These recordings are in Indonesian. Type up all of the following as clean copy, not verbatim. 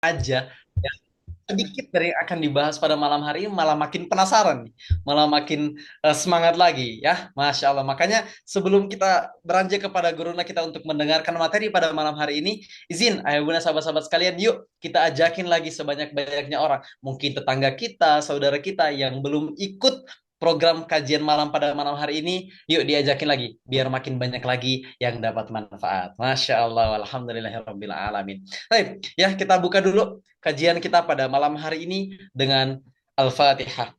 aja ya, sedikit dari yang akan dibahas pada malam hari ini malah makin penasaran nih, malah makin semangat lagi ya, Masya Allah. Makanya sebelum kita beranjak kepada guruna kita untuk mendengarkan materi pada malam hari ini, izin ayah bunda sahabat-sahabat sekalian, yuk kita ajakin lagi sebanyak-banyaknya orang, mungkin tetangga kita, saudara kita yang belum ikut program kajian malam pada malam hari ini, yuk diajakin lagi biar makin banyak lagi yang dapat manfaat. Masya Allah, alhamdulillahirabbil alamin. Baik, ya kita buka dulu kajian kita pada malam hari ini dengan Al-Fatihah.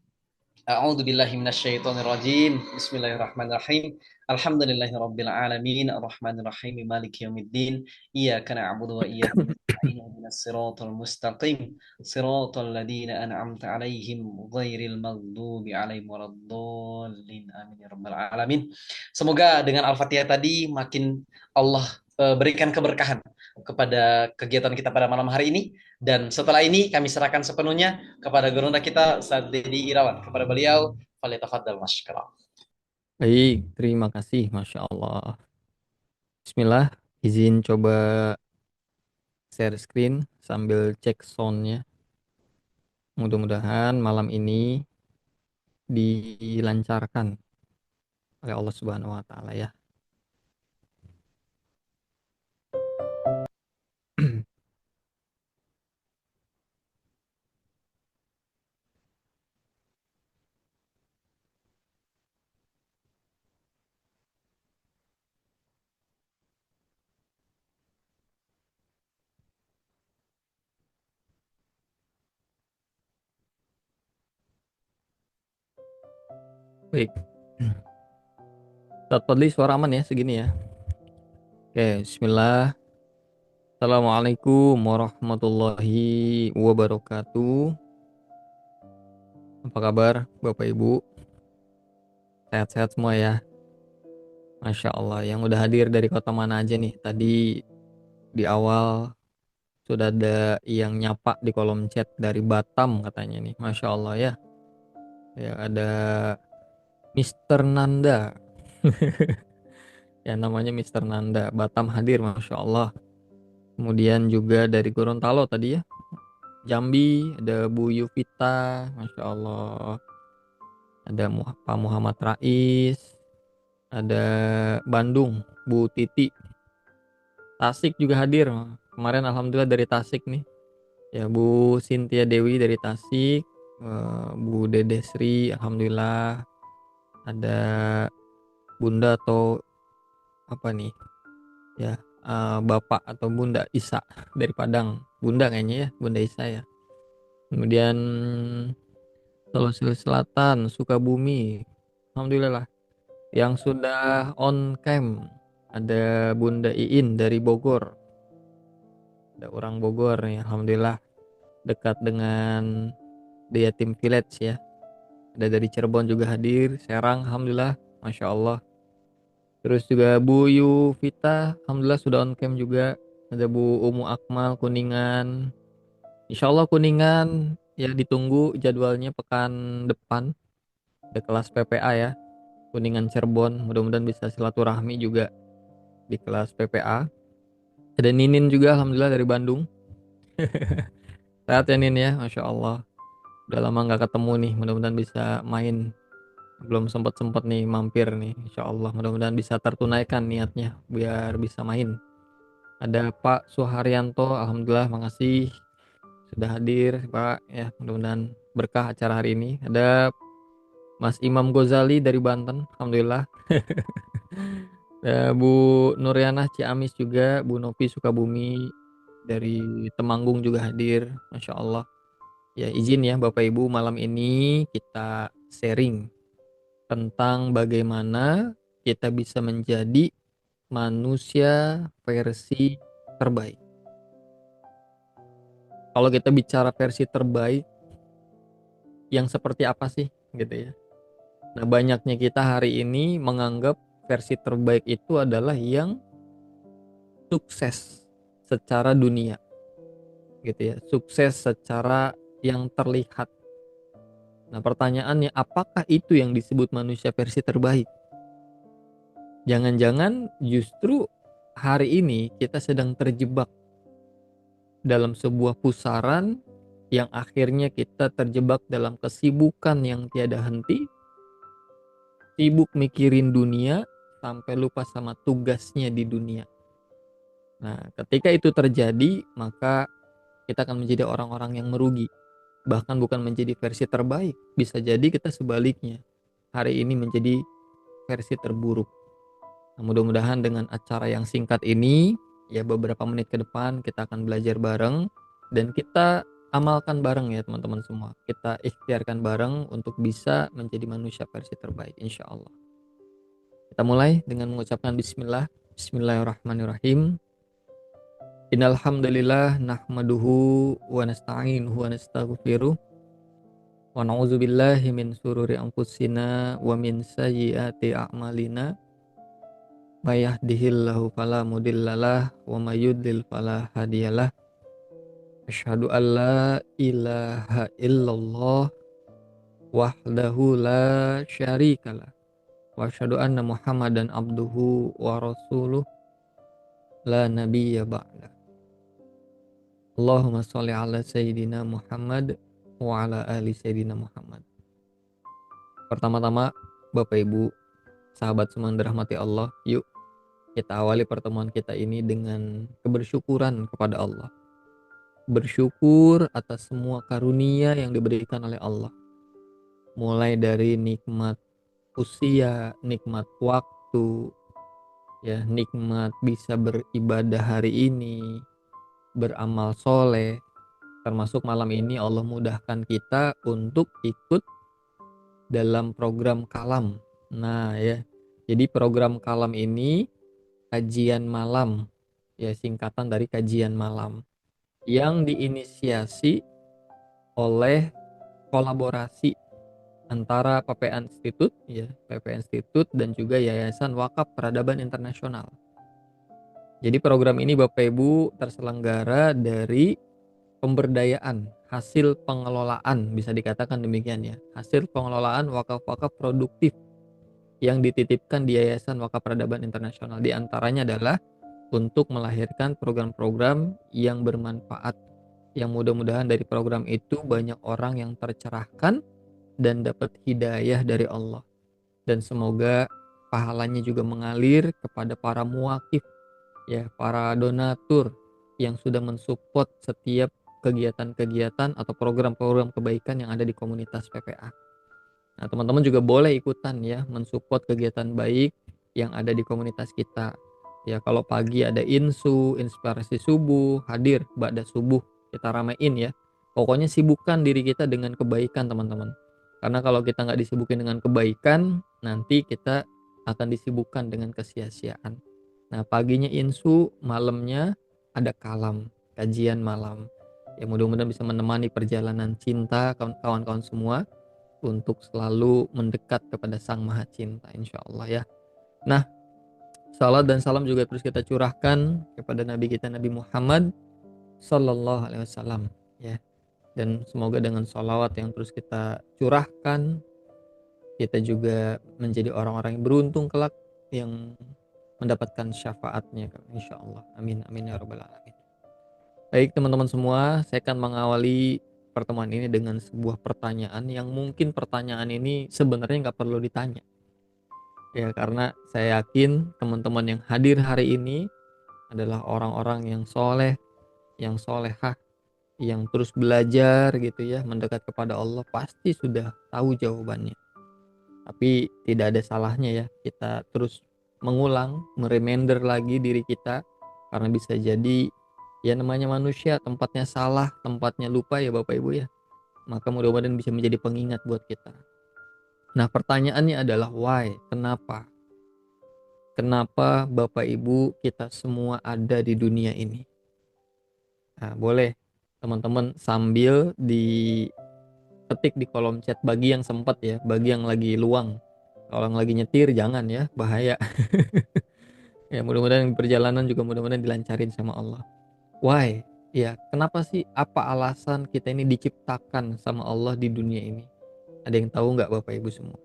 A'udzu billahi minasyaitonir rajim. Bismillahirrahmanirrahim. Alhamdulillahirabbil alamin, arrahmanir rahim, maliki yaumiddin. Iyyaka na'budu wa iyyaka nasta'in. Ihdinas siratal mustaqim. Siratal ladzina an'amta 'alaihim ghairil maghdubi 'alaihim waladdallin. Amin ya rabbal alamin. Semoga dengan Al-Fatihah tadi makin Allah berikan keberkahan kepada kegiatan kita pada malam hari ini, dan setelah ini kami serahkan sepenuhnya kepada gurunda kita Ustaz Dedi Irawan. Kepada beliau, falyatafaddal masykurah. Baik, terima kasih, Masya Allah. Bismillah, izin coba share screen sambil cek soundnya. Mudah-mudahan malam ini dilancarkan oleh Allah Subhanahu wa Ta'ala ya. Baik, Ustadz Fadli suara aman ya segini ya. Oke, Bismillah. Assalamualaikum warahmatullahi wabarakatuh. Apa kabar Bapak Ibu? Sehat-sehat semua ya. Masya Allah, yang udah hadir dari kota mana aja nih? Tadi di awal sudah ada yang nyapa di kolom chat dari Batam katanya nih. Masya Allah ya. Ya ada Mister Nanda. Ya namanya Mister Nanda. Batam hadir Masya Allah. Kemudian juga dari Gorontalo tadi ya. Jambi ada Bu Yuvita. Masya Allah. Ada Pak Muhammad Rais. Ada Bandung Bu Titi. Tasik juga hadir. Kemarin Alhamdulillah dari Tasik nih. Ya Bu Cynthia Dewi dari Tasik. Bu Dede Sri Alhamdulillah. Ada Bunda atau apa nih ya, Bapak atau Bunda Isa dari Padang. Bunda kayaknya ya, Bunda Isa ya. Kemudian Sulawesi Selatan, Sukabumi, alhamdulillah. Yang sudah on cam ada Bunda Iin dari Bogor, ada orang Bogor nih, alhamdulillah, dekat dengan Dia Tim Village ya. Ada dari Cirebon juga hadir, Serang, alhamdulillah, masya Allah. Terus juga Bu Yuvita, alhamdulillah sudah on cam juga. Ada Bu Umu Akmal Kuningan. Insya Allah Kuningan ya ditunggu jadwalnya pekan depan. Ada kelas PPA ya. Kuningan Cirebon. Mudah-mudahan bisa silaturahmi juga di kelas PPA. Ada Ninin juga alhamdulillah dari Bandung. Sehat ya Nin ya, Masya Allah. Udah lama nggak ketemu nih. Mudah-mudahan bisa main. Belum sempat-sempat nih mampir nih. Insya Allah mudah-mudahan bisa tertunaikan niatnya biar bisa main. Ada Pak Suharyanto, alhamdulillah, makasih sudah hadir Pak ya, mudah-mudahan berkah acara hari ini. Ada Mas Imam Ghazali dari Banten, alhamdulillah. Ada Bu Nurianah Ciamis juga, Bu Novi Sukabumi dari Temanggung juga hadir, Masya Allah. Ya izin ya Bapak Ibu, malam ini kita sharing tentang bagaimana kita bisa menjadi manusia versi terbaik. Kalau kita bicara versi terbaik, yang seperti apa sih gitu ya. Nah, banyaknya kita hari ini menganggap versi terbaik itu adalah yang sukses secara dunia gitu ya, sukses secara yang terlihat. Nah, pertanyaannya apakah itu yang disebut manusia versi terbaik? Jangan-jangan justru hari ini kita sedang terjebak dalam sebuah pusaran yang akhirnya kita terjebak dalam kesibukan yang tiada henti, sibuk mikirin dunia sampai lupa sama tugasnya di dunia. Nah, ketika itu terjadi, maka kita akan menjadi orang-orang yang merugi. Bahkan bukan menjadi versi terbaik, bisa jadi kita sebaliknya. Hari ini menjadi versi terburuk. Nah, mudah-mudahan dengan acara yang singkat ini, ya beberapa menit ke depan kita akan belajar bareng dan kita amalkan bareng ya teman-teman semua. Kita ikhtiarkan bareng untuk bisa menjadi manusia versi terbaik insya Allah. Kita mulai dengan mengucapkan bismillah. Bismillahirrahmanirrahim. Innal hamdalillah nahmaduhu wa nasta'inuhu wa nastaghfiruh wa na'udzu billahi min sururi anfusina wa min sayyiati a'malina. May yahdihillahu fala mudhillalah wa may yudlil fala hadiyalah. Asyhadu an la ilaha illallah wahdahu la syarikalah wa asyhadu anna Muhammadan abduhu wa rasuluh la nabiyya ba'da. Allahumma sholli ala sayyidina Muhammad wa ala ali sayyidina Muhammad. Pertama-tama, Bapak Ibu, sahabat semua yang dirahmati Allah, yuk kita awali pertemuan kita ini dengan kebersyukuran kepada Allah. Bersyukur atas semua karunia yang diberikan oleh Allah. Mulai dari nikmat usia, nikmat waktu, ya, nikmat bisa beribadah hari ini, beramal soleh. Termasuk malam ini Allah mudahkan kita untuk ikut dalam program Kalam. Nah ya, jadi program Kalam ini kajian malam, ya singkatan dari kajian malam yang diinisiasi oleh kolaborasi antara PPA Institute, ya PPA Institute dan juga Yayasan Wakaf Peradaban Internasional. Jadi program ini Bapak Ibu terselenggara dari pemberdayaan hasil pengelolaan, bisa dikatakan demikian ya, hasil pengelolaan wakaf-wakaf produktif yang dititipkan di Yayasan Wakaf Peradaban Internasional. Di antaranya adalah untuk melahirkan program-program yang bermanfaat, yang mudah-mudahan dari program itu banyak orang yang tercerahkan dan dapat hidayah dari Allah. Dan semoga pahalanya juga mengalir kepada para muwakif, ya para donatur yang sudah mensupport setiap kegiatan-kegiatan atau program-program kebaikan yang ada di komunitas PPA. Nah, teman-teman juga boleh ikutan ya mensupport kegiatan baik yang ada di komunitas kita. Ya, kalau pagi ada inspirasi subuh, hadir ba'da subuh, kita ramein ya. Pokoknya sibukkan diri kita dengan kebaikan, teman-teman. Karena kalau kita nggak disibukkan dengan kebaikan, nanti kita akan disibukkan dengan kesia-siaan. Nah, paginya malamnya ada kalam, kajian malam. Ya, mudah-mudahan bisa menemani perjalanan cinta kawan-kawan semua untuk selalu mendekat kepada Sang Maha Cinta, insya Allah ya. Nah, salat dan salam juga terus kita curahkan kepada Nabi kita Nabi Muhammad Sallallahu Alaihi Wasallam ya. Dan semoga dengan salawat yang terus kita curahkan, kita juga menjadi orang-orang yang beruntung kelak yang mendapatkan syafaatnya insya Allah. Amin amin ya rabbal alamin. Baik teman-teman semua, saya akan mengawali pertemuan ini dengan sebuah pertanyaan yang mungkin pertanyaan ini sebenarnya nggak perlu ditanya. Ya, karena saya yakin teman-teman yang hadir hari ini adalah orang-orang yang soleh, yang solehah, yang terus belajar gitu ya, mendekat kepada Allah, pasti sudah tahu jawabannya. Tapi tidak ada salahnya ya, kita terus mengulang, mereminder lagi diri kita, karena bisa jadi ya namanya manusia, tempatnya salah, tempatnya lupa ya Bapak Ibu ya. Maka mudah-mudahan bisa menjadi pengingat buat kita. Nah, pertanyaannya adalah why? Kenapa? Kenapa Bapak Ibu kita semua ada di dunia ini? Nah, boleh teman-teman sambil diketik di kolom chat bagi yang sempat ya, bagi yang lagi luang. Kalau yang lagi nyetir jangan ya, bahaya. Ya, mudah-mudahan perjalanan juga mudah-mudahan dilancarin sama Allah. Why? Ya, kenapa sih? Apa alasan kita ini diciptakan sama Allah di dunia ini? Ada yang tahu nggak Bapak Ibu semua?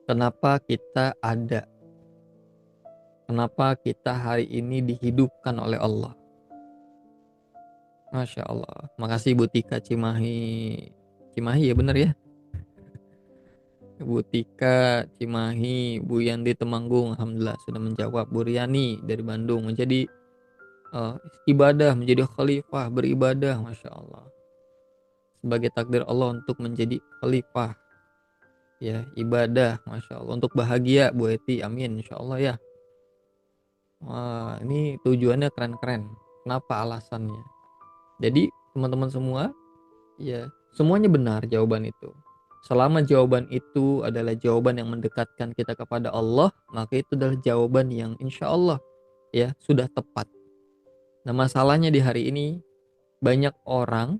Kenapa kita ada? Kenapa kita hari ini dihidupkan oleh Allah? Masya Allah. Makasih Bu Tika Cimahi. Cimahi ya bener ya. Bu Tika Cimahi, Bu Yandi Temanggung, alhamdulillah sudah menjawab. Bu Riani dari Bandung menjadi eh, ibadah, menjadi khalifah, beribadah, masya Allah. Sebagai takdir Allah untuk menjadi khalifah, ya ibadah, masya Allah. Untuk bahagia, Bu Eti, amin, insya Allah ya. Wah, ini tujuannya keren-keren. Kenapa alasannya? Jadi teman-teman semua, ya semuanya benar jawaban itu. Selama jawaban itu adalah jawaban yang mendekatkan kita kepada Allah, maka itu adalah jawaban yang insya Allah ya sudah tepat. Nah masalahnya di hari ini banyak orang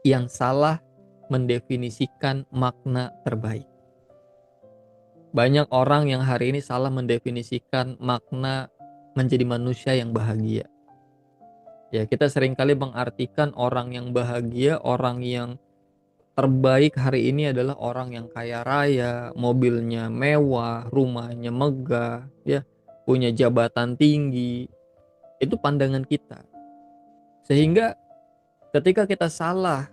yang salah mendefinisikan makna terbaik. Banyak orang yang hari ini salah mendefinisikan makna menjadi manusia yang bahagia. Ya kita seringkali mengartikan orang yang bahagia, orang yang terbaik hari ini adalah orang yang kaya raya, mobilnya mewah, rumahnya megah, ya, punya jabatan tinggi. Itu pandangan kita. Sehingga ketika kita salah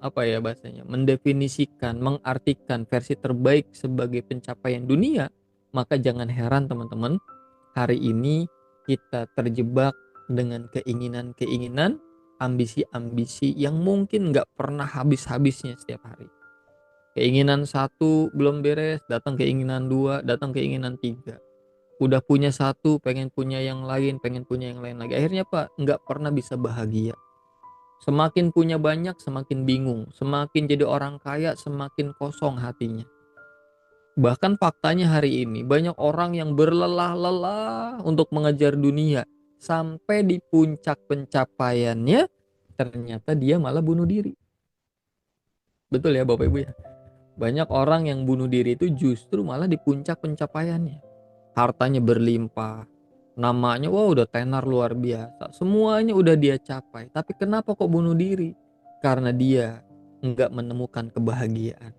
apa ya bahasanya, mendefinisikan, mengartikan versi terbaik sebagai pencapaian dunia, maka jangan heran teman-teman, hari ini kita terjebak dengan keinginan-keinginan, ambisi-ambisi yang mungkin nggak pernah habis-habisnya setiap hari. Keinginan satu belum beres, datang keinginan dua, datang keinginan tiga. Udah punya satu, pengen punya yang lain, pengen punya yang lain lagi. Akhirnya Pak, nggak pernah bisa bahagia. Semakin punya banyak, semakin bingung. Semakin jadi orang kaya, semakin kosong hatinya. Bahkan faktanya hari ini, banyak orang yang berlelah-lelah untuk mengejar dunia. Sampai di puncak pencapaiannya, ternyata dia malah bunuh diri. Betul ya Bapak Ibu ya? Banyak orang yang bunuh diri itu justru malah di puncak pencapaiannya. Hartanya berlimpah, namanya wah udah tenar luar biasa, semuanya udah dia capai. Tapi kenapa kok bunuh diri? Karena dia nggak menemukan kebahagiaan.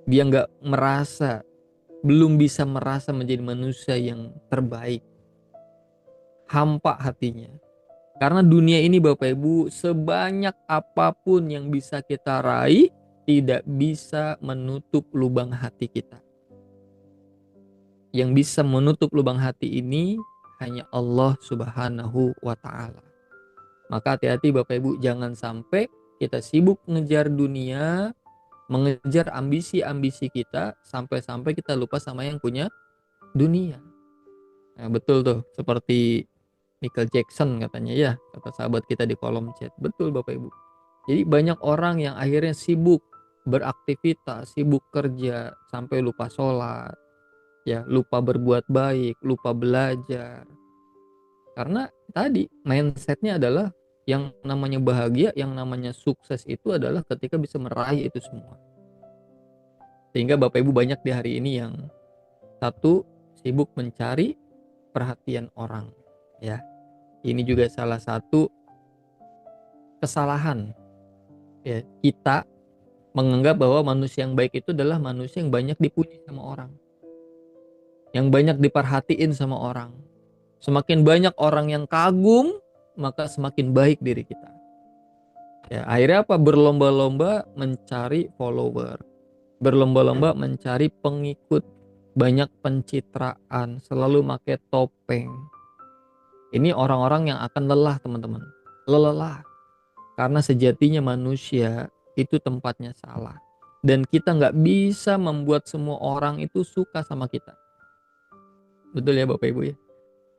Dia nggak merasa, belum bisa merasa menjadi manusia yang terbaik. Hampa hatinya. Karena dunia ini Bapak Ibu, sebanyak apapun yang bisa kita raih, tidak bisa menutup lubang hati kita. Yang bisa menutup lubang hati ini hanya Allah Subhanahu wa Ta'ala. Maka hati-hati Bapak Ibu, jangan sampai kita sibuk mengejar dunia, mengejar ambisi-ambisi kita, sampai-sampai kita lupa sama yang punya dunia. Nah, betul tuh, seperti Michael Jackson katanya ya, kata sahabat kita di kolom chat. Betul Bapak Ibu. Jadi banyak orang yang akhirnya sibuk beraktivitas, sibuk kerja, sampai lupa sholat, ya lupa berbuat baik, lupa belajar. Karena tadi mindsetnya adalah yang namanya bahagia, yang namanya sukses itu adalah ketika bisa meraih itu semua. Sehingga Bapak Ibu banyak di hari ini yang satu sibuk mencari perhatian orang, ya. Ini juga salah satu kesalahan ya kita menganggap bahwa manusia yang baik itu adalah manusia yang banyak dipuji sama orang, yang banyak diperhatiin sama orang. Semakin banyak orang yang kagum, maka semakin baik diri kita. Ya, akhirnya apa? Berlomba-lomba mencari follower, berlomba-lomba mencari pengikut, banyak pencitraan, selalu pakai topeng. Ini orang-orang yang akan lelah, teman-teman. Lelah. Karena sejatinya manusia itu tempatnya salah. Dan kita nggak bisa membuat semua orang itu suka sama kita. Betul ya Bapak Ibu ya?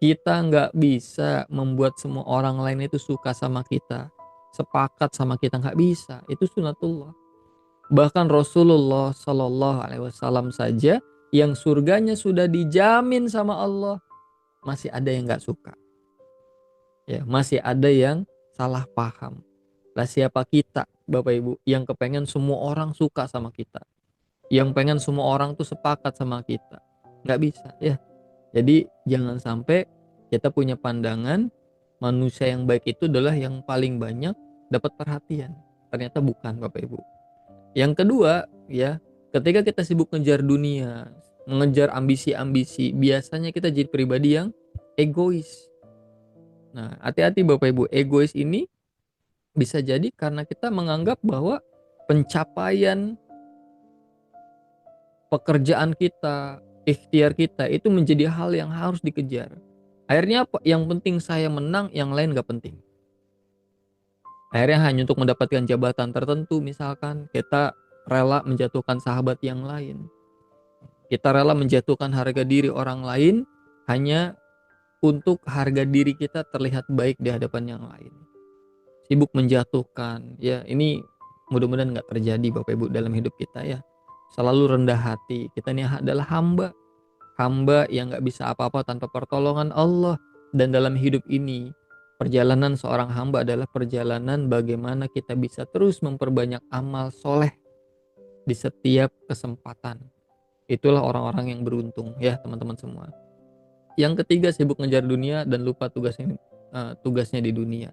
Kita nggak bisa membuat semua orang lain itu suka sama kita, sepakat sama kita, nggak bisa. Itu sunatullah. Bahkan Rasulullah Shallallahu Alaihi Wasallam saja yang surganya sudah dijamin sama Allah, masih ada yang nggak suka. Ya, masih ada yang salah paham. Lah siapa kita, Bapak Ibu, yang kepengen semua orang suka sama kita, yang pengen semua orang tuh sepakat sama kita? Nggak bisa ya. Jadi jangan sampai kita punya pandangan manusia yang baik itu adalah yang paling banyak dapat perhatian. Ternyata bukan Bapak Ibu. Yang kedua ya, ketika kita sibuk ngejar dunia, mengejar ambisi-ambisi, biasanya kita jadi pribadi yang egois. Nah, hati-hati Bapak Ibu, egois ini bisa jadi karena kita menganggap bahwa pencapaian pekerjaan kita, ikhtiar kita itu menjadi hal yang harus dikejar. Akhirnya apa? Yang penting saya menang, yang lain gak penting. Akhirnya hanya untuk mendapatkan jabatan tertentu, misalkan kita rela menjatuhkan sahabat yang lain. Kita rela menjatuhkan harga diri orang lain hanya untuk harga diri kita terlihat baik di hadapan yang lain. Sibuk menjatuhkan, ya ini mudah-mudahan nggak terjadi Bapak Ibu dalam hidup kita ya. Selalu rendah hati. Kita ini adalah hamba, hamba yang nggak bisa apa-apa tanpa pertolongan Allah. Dan dalam hidup ini, perjalanan seorang hamba adalah perjalanan bagaimana kita bisa terus memperbanyak amal soleh di setiap kesempatan. Itulah orang-orang yang beruntung ya teman-teman semua. Yang ketiga, sibuk ngejar dunia dan lupa tugasnya di dunia.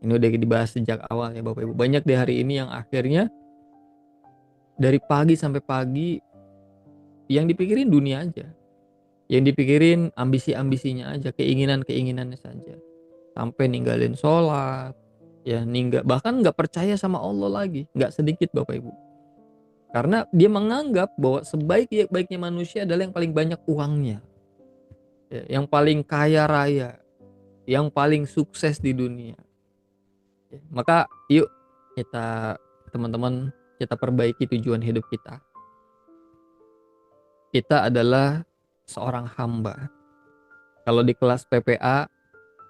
Ini udah dibahas sejak awal ya Bapak Ibu. Banyak di hari ini yang akhirnya dari pagi sampai pagi yang dipikirin dunia aja. Yang dipikirin ambisi-ambisinya aja, keinginan-keinginannya saja. Sampai ninggalin sholat, ya bahkan nggak percaya sama Allah lagi. Nggak sedikit Bapak Ibu. Karena dia menganggap bahwa sebaik-baiknya manusia adalah yang paling banyak uangnya. Ya, yang paling kaya raya, yang paling sukses di dunia. Ya, maka yuk kita teman-teman kita perbaiki tujuan hidup kita. Kita adalah seorang hamba. Kalau di kelas PPA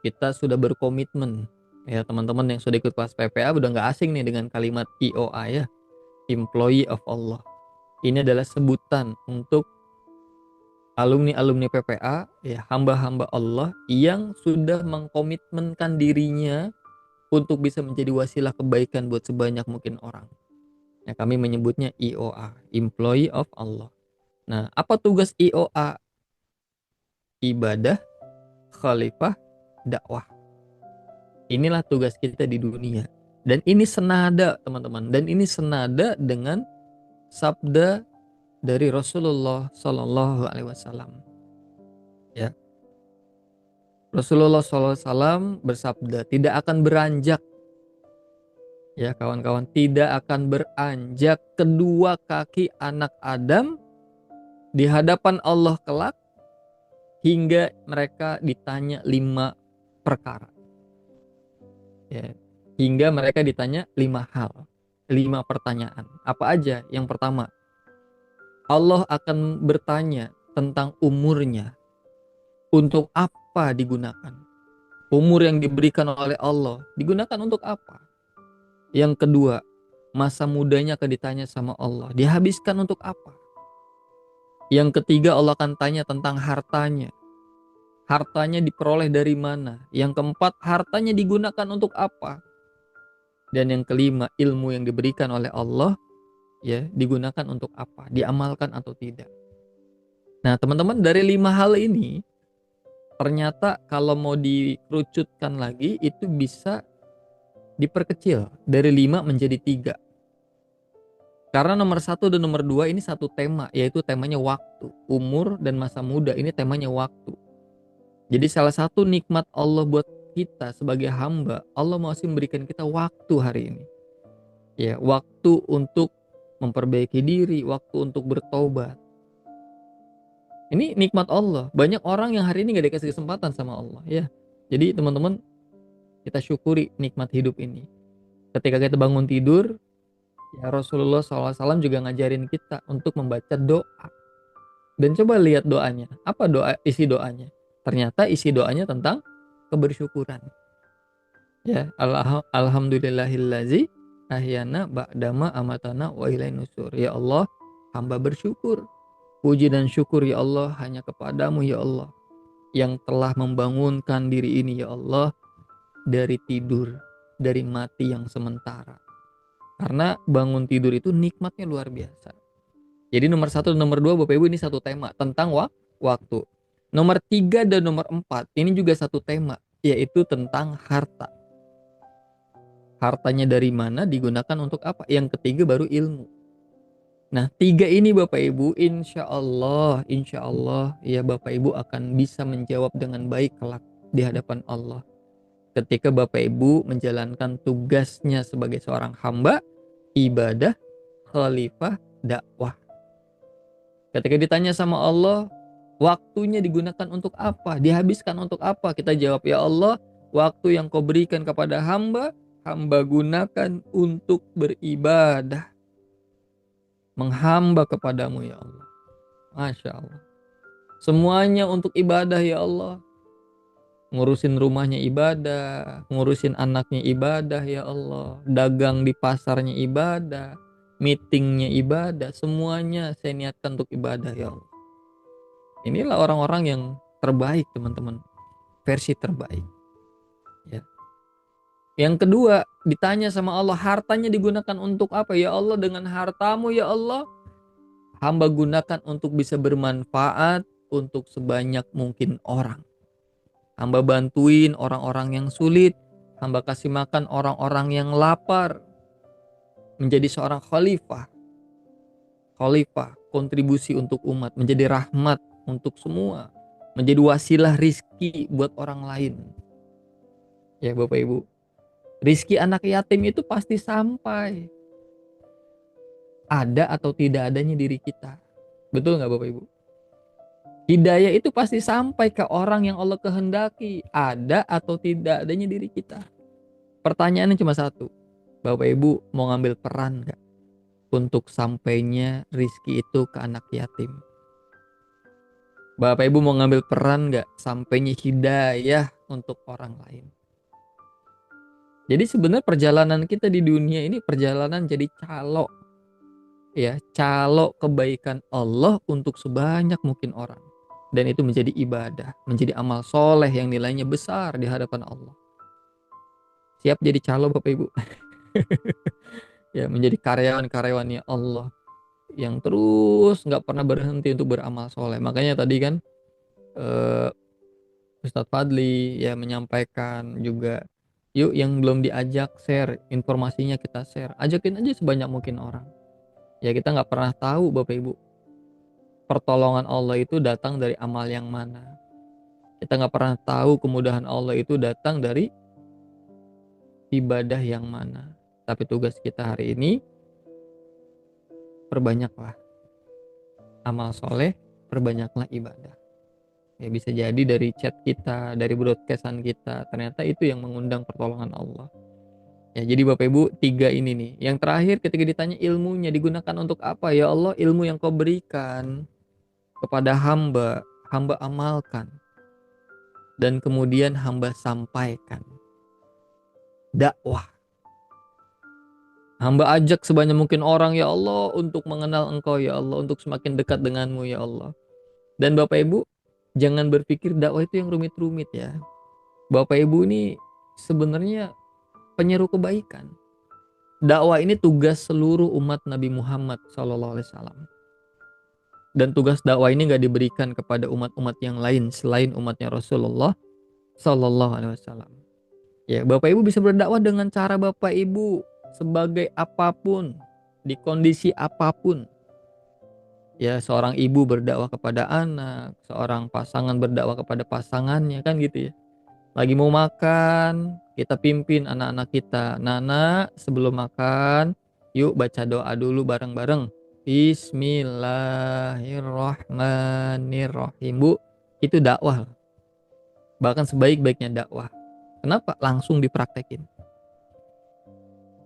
kita sudah berkomitmen ya teman-teman yang sudah ikut kelas PPA udah nggak asing nih dengan kalimat IOA ya, Employee of Allah. Ini adalah sebutan untuk alumni-alumni PPA ya, hamba-hamba Allah yang sudah mengkomitmenkan dirinya untuk bisa menjadi wasilah kebaikan buat sebanyak mungkin orang. Ya, kami menyebutnya IOA, Employee of Allah. Nah, apa tugas IOA? Ibadah, khalifah, dakwah. Inilah tugas kita di dunia. Dan ini senada, teman-teman. Dan ini senada dengan sabda dari Rasulullah Sallallahu Alaihi Wasallam. Ya, Rasulullah SAW bersabda, tidak akan beranjak, ya kawan-kawan, tidak akan beranjak kedua kaki anak Adam di hadapan Allah kelak hingga mereka ditanya 5 perkara. Ya, hingga mereka ditanya 5 hal, 5 pertanyaan. Apa aja? Yang pertama, Allah akan bertanya tentang umurnya. Untuk apa digunakan? Umur yang diberikan oleh Allah digunakan untuk apa? Yang kedua, masa mudanya akan ditanya sama Allah. Dihabiskan untuk apa? Yang ketiga, Allah akan tanya tentang hartanya. Hartanya diperoleh dari mana? Yang keempat, hartanya digunakan untuk apa? Dan yang kelima, ilmu yang diberikan oleh Allah ya digunakan untuk apa? Diamalkan atau tidak? Nah, teman-teman, dari 5 hal ini ternyata kalau mau dikerucutkan lagi itu bisa diperkecil dari 5 menjadi 3. Karena nomor 1 dan nomor 2 ini satu tema, yaitu temanya waktu. Umur dan masa muda ini temanya waktu. Jadi salah satu nikmat Allah buat kita sebagai hamba, Allah masih memberikan kita waktu hari ini. Ya, waktu untuk memperbaiki diri, waktu untuk bertobat. Ini nikmat Allah. Banyak orang yang hari ini gak dikasih kesempatan sama Allah ya. Jadi teman-teman, kita syukuri nikmat hidup ini. Ketika kita bangun tidur, ya Rasulullah SAW juga ngajarin kita untuk membaca doa. Dan coba lihat doanya. Apa isi doanya? Ternyata isi doanya tentang kebersyukuran. Ya, alhamdulillahillazi ahyana ba'dama amatana wa ilaihi nusur. Ya Allah, hamba bersyukur. Puji dan syukur ya Allah hanya kepadamu ya Allah yang telah membangunkan diri ini ya Allah dari tidur, dari mati yang sementara. Karena bangun tidur itu nikmatnya luar biasa. Jadi nomor 1 dan nomor 2 Bapak Ibu ini satu tema tentang waktu. Nomor 3 dan nomor 4 ini juga satu tema, yaitu tentang harta. Hartanya dari mana, digunakan untuk apa? Yang ketiga baru ilmu. Nah, 3 ini Bapak Ibu insya Allah ya Bapak Ibu akan bisa menjawab dengan baik kelak di hadapan Allah. ketika Bapak Ibu menjalankan tugasnya sebagai seorang hamba, ibadah, khalifah, dakwah. Ketika ditanya sama Allah, waktunya digunakan untuk apa? Dihabiskan untuk apa? Kita jawab, ya Allah, waktu yang kau berikan kepada hamba, hamba gunakan untuk beribadah. Menghamba kepadamu ya Allah. Masya Allah. Semuanya untuk ibadah ya Allah. Ngurusin rumahnya ibadah, ngurusin anaknya ibadah ya Allah, dagang di pasarnya ibadah, meetingnya ibadah, semuanya saya niatkan untuk ibadah ya Allah. Inilah orang-orang yang terbaik teman-teman, versi terbaik ya. Yang kedua, ditanya sama Allah, hartanya digunakan untuk apa ya Allah? Dengan hartamu ya Allah, hamba gunakan untuk bisa bermanfaat untuk sebanyak mungkin orang. Hamba bantuin orang-orang yang sulit. Hamba kasih makan orang-orang yang lapar. Menjadi seorang khalifah. Khalifah, kontribusi untuk umat. Menjadi rahmat untuk semua. Menjadi wasilah rizki buat orang lain. Ya Bapak Ibu. Rizki anak yatim itu pasti sampai. Ada atau tidak adanya diri kita. Betul nggak Bapak Ibu? Hidayah itu pasti sampai ke orang yang Allah kehendaki. Ada atau tidak adanya diri kita. Pertanyaannya cuma satu. Bapak Ibu mau ngambil peran gak untuk sampainya rizki itu ke anak yatim? Bapak Ibu mau ngambil peran gak sampainya hidayah untuk orang lain? Jadi sebenarnya perjalanan kita di dunia ini perjalanan jadi calo. Ya, calo kebaikan Allah untuk sebanyak mungkin orang. Dan itu menjadi ibadah, menjadi amal soleh yang nilainya besar di hadapan Allah. Siap jadi calo Bapak Ibu? Ya, menjadi karyawan-karyawannya Allah yang terus nggak pernah berhenti untuk beramal soleh. Makanya tadi kan eh, Ustadz Fadli ya menyampaikan juga, yuk yang belum diajak share informasinya, kita share, ajakin aja sebanyak mungkin orang. Ya kita nggak pernah tahu Bapak Ibu, pertolongan Allah itu datang dari amal yang mana. Kita nggak pernah tahu kemudahan Allah itu datang dari ibadah yang mana. Tapi tugas kita hari ini, perbanyaklah amal soleh, perbanyaklah ibadah. Ya bisa jadi dari chat kita, dari broadcastan kita, ternyata itu yang mengundang pertolongan Allah. Ya jadi Bapak Ibu, tiga ini nih. Yang terakhir ketika ditanya ilmunya digunakan untuk apa? Ya Allah, ilmu yang kau berikan kepada hamba, hamba amalkan. Dan kemudian hamba sampaikan. Dakwah. Hamba ajak sebanyak mungkin orang ya Allah untuk mengenal Engkau ya Allah, untuk semakin dekat denganmu ya Allah. Dan Bapak Ibu, jangan berpikir dakwah itu yang rumit-rumit ya. Bapak Ibu ini sebenarnya penyeru kebaikan. Dakwah ini tugas seluruh umat Nabi Muhammad SAW. Dan tugas dakwah ini gak diberikan kepada umat-umat yang lain selain umatnya Rasulullah SAW. Ya, Bapak Ibu bisa berdakwah dengan cara Bapak Ibu sebagai apapun, di kondisi apapun. Ya, seorang ibu berdakwah kepada anak, seorang pasangan berdakwah kepada pasangannya, kan gitu ya. Lagi mau makan, kita pimpin anak-anak kita. Nana, sebelum makan, yuk baca doa dulu bareng-bareng. Bismillahirrahmanirrahim. Bu, itu dakwah. Bahkan sebaik-baiknya dakwah. Kenapa? Langsung dipraktekin.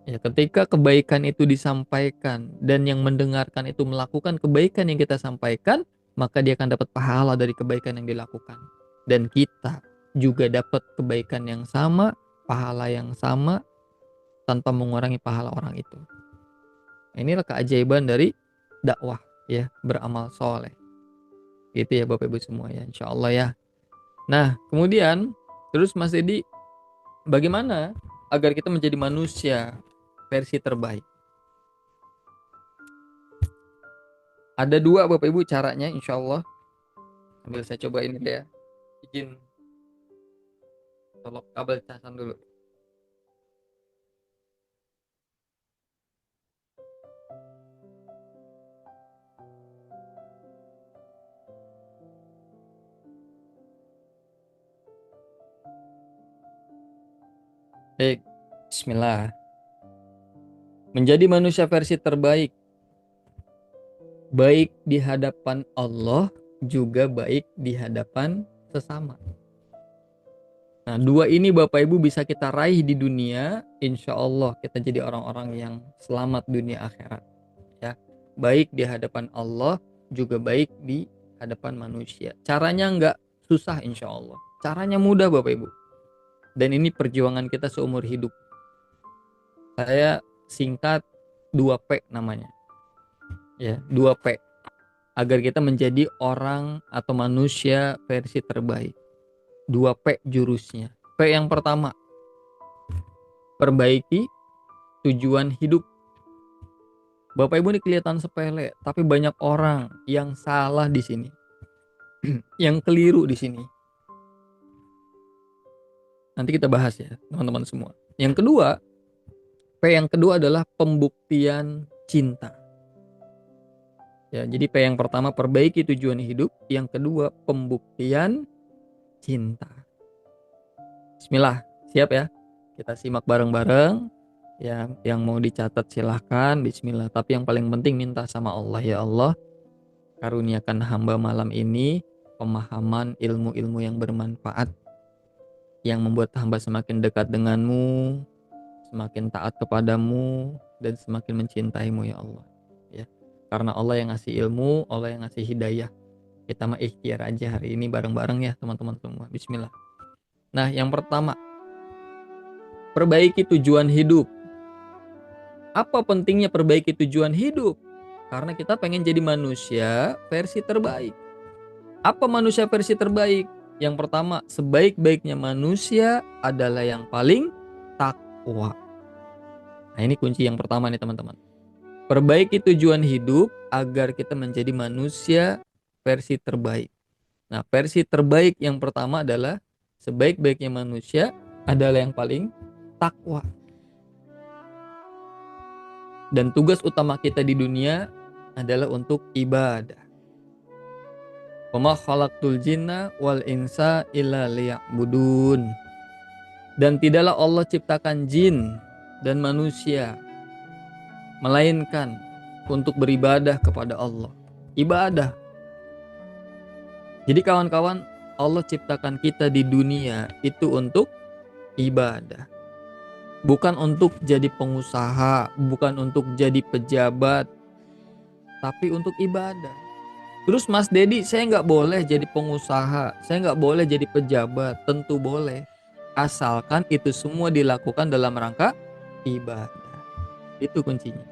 Ya, ketika kebaikan itu disampaikan dan yang mendengarkan itu melakukan kebaikan yang kita sampaikan, maka dia akan dapat pahala dari kebaikan yang dilakukan. Dan kita juga dapat kebaikan yang sama, pahala yang sama, tanpa mengurangi pahala orang itu. Inilah keajaiban dari dakwah ya, beramal soleh. Gitu ya Bapak Ibu semua ya, insya Allah ya. Nah kemudian terus Mas Dedi, bagaimana agar kita menjadi manusia versi terbaik? Ada dua Bapak Ibu caranya insya Allah. Sambil saya coba ini deh ya. Izin tolong kabel casan dulu. Baik, bismillah. Menjadi manusia versi terbaik, baik di hadapan Allah, juga baik di hadapan sesama. Nah, dua ini Bapak Ibu bisa kita raih di dunia, insya Allah kita jadi orang-orang yang selamat dunia akhirat. Ya, baik di hadapan Allah, juga baik di hadapan manusia. Caranya nggak susah insya Allah. Caranya mudah Bapak Ibu. Dan ini perjuangan kita seumur hidup. Saya singkat 2P namanya. Ya, 2P. Agar kita menjadi orang atau manusia versi terbaik. 2P jurusnya. P yang pertama, perbaiki tujuan hidup. Bapak Ibu ini kelihatan sepele, tapi banyak orang yang salah di sini. Yang keliru di sini. Nanti kita bahas ya, teman-teman semua. Yang kedua, P yang kedua adalah pembuktian cinta. Ya, jadi P yang pertama perbaiki tujuan hidup, yang kedua pembuktian cinta. Bismillah, siap ya? Kita simak bareng-bareng. Ya, yang mau dicatat silahkan, bismillah. Tapi yang paling penting minta sama Allah, ya Allah, karuniakan hamba malam ini pemahaman ilmu-ilmu yang bermanfaat, yang membuat hamba semakin dekat denganmu, semakin taat kepadamu, dan semakin mencintaimu ya Allah. Ya, karena Allah yang ngasih ilmu, Allah yang ngasih hidayah. Kita mah ikhtiar aja hari ini bareng-bareng ya teman-teman semua. Bismillah. Nah, yang pertama, perbaiki tujuan hidup. Apa pentingnya perbaiki tujuan hidup? Karena kita pengen jadi manusia versi terbaik. Apa manusia versi terbaik? Yang pertama, sebaik-baiknya manusia adalah yang paling takwa. Nah, ini kunci yang pertama nih teman-teman. Perbaiki tujuan hidup agar kita menjadi manusia versi terbaik. Nah, versi terbaik yang pertama adalah sebaik-baiknya manusia adalah yang paling takwa. Dan tugas utama kita di dunia adalah untuk ibadah. Wa ma khalaqtul jinna wal insa illa liya'budun. Dan tidaklah Allah ciptakan jin dan manusia melainkan untuk beribadah kepada Allah. Ibadah. Jadi kawan-kawan, Allah ciptakan kita di dunia itu untuk ibadah. Bukan untuk jadi pengusaha, bukan untuk jadi pejabat, tapi untuk ibadah. Terus Mas Dedi, saya nggak boleh jadi pengusaha, saya nggak boleh jadi pejabat. Tentu boleh, asalkan itu semua dilakukan dalam rangka ibadah. Itu kuncinya.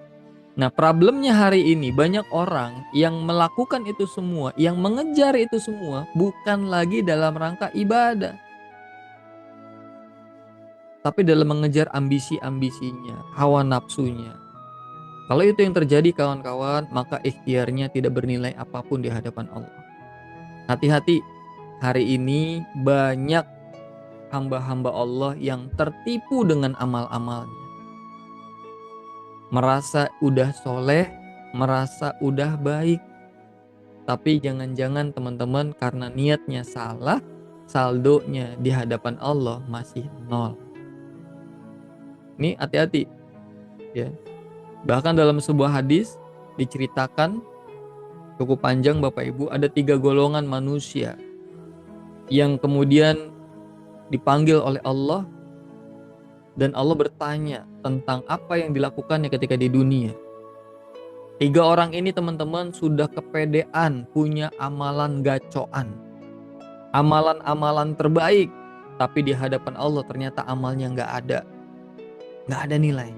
Nah, problemnya hari ini banyak orang yang melakukan itu semua, yang mengejar itu semua bukan lagi dalam rangka ibadah, tapi dalam mengejar ambisi-ambisinya, hawa nafsunya. Kalau itu yang terjadi kawan-kawan, maka ikhtiarnya tidak bernilai apapun di hadapan Allah. Hati-hati, hari ini banyak hamba-hamba Allah yang tertipu dengan amal-amalnya. Merasa udah soleh, merasa udah baik. Tapi jangan-jangan teman-teman karena niatnya salah, saldonya di hadapan Allah masih nol. Ini hati-hati ya. Bahkan dalam sebuah hadis diceritakan cukup panjang Bapak Ibu, ada 3 golongan manusia yang kemudian dipanggil oleh Allah dan Allah bertanya tentang apa yang dilakukannya ketika di dunia. 3 orang ini teman-teman sudah kepedean, punya amalan gacoan, amalan-amalan terbaik, tapi di hadapan Allah ternyata amalnya nggak ada nilai.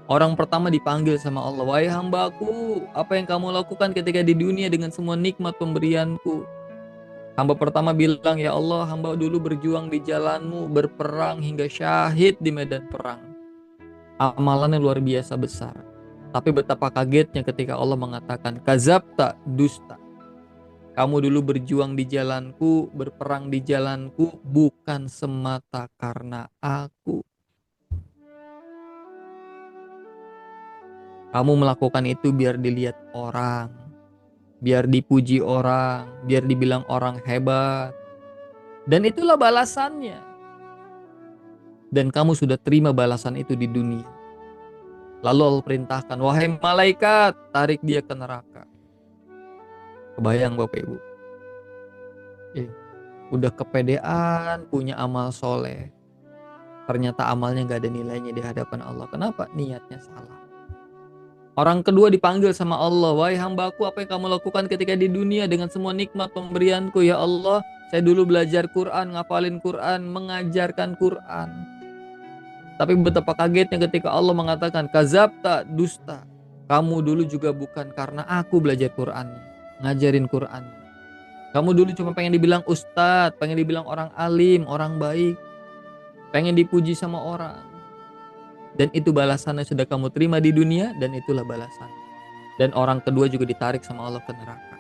Orang pertama dipanggil sama Allah, wahai hambaku, apa yang kamu lakukan ketika di dunia dengan semua nikmat pemberianku? Hamba pertama bilang, ya Allah, hamba dulu berjuang di jalanmu, berperang hingga syahid di medan perang. Amalannya luar biasa besar. Tapi betapa kagetnya ketika Allah mengatakan, kazabta, dusta. Kamu dulu berjuang di jalanku, berperang di jalanku, bukan semata karena aku. Kamu melakukan itu biar dilihat orang, biar dipuji orang, biar dibilang orang hebat. Dan itulah balasannya. dan kamu sudah terima balasan itu di dunia. Lalu Allah perintahkan, wahai malaikat, tarik dia ke neraka. Kebayang Bapak Ibu, udah kepedean punya amal soleh, ternyata amalnya gak ada nilainya di hadapan Allah. Kenapa? Niatnya salah. Orang kedua dipanggil sama Allah, wahai hambaku, apa yang kamu lakukan ketika di dunia dengan semua nikmat pemberianku? Ya Allah, saya dulu belajar Quran, ngapalin Quran, mengajarkan Quran. Tapi betapa kagetnya ketika Allah mengatakan, kazabta, dusta. Kamu dulu juga bukan karena aku belajar Quran, ngajarin Quran. Kamu dulu cuma pengen dibilang ustadz, pengen dibilang orang alim, orang baik, pengen dipuji sama orang. Dan itu balasannya sudah kamu terima di dunia, dan itulah balasan. Dan orang kedua juga ditarik sama Allah ke neraka.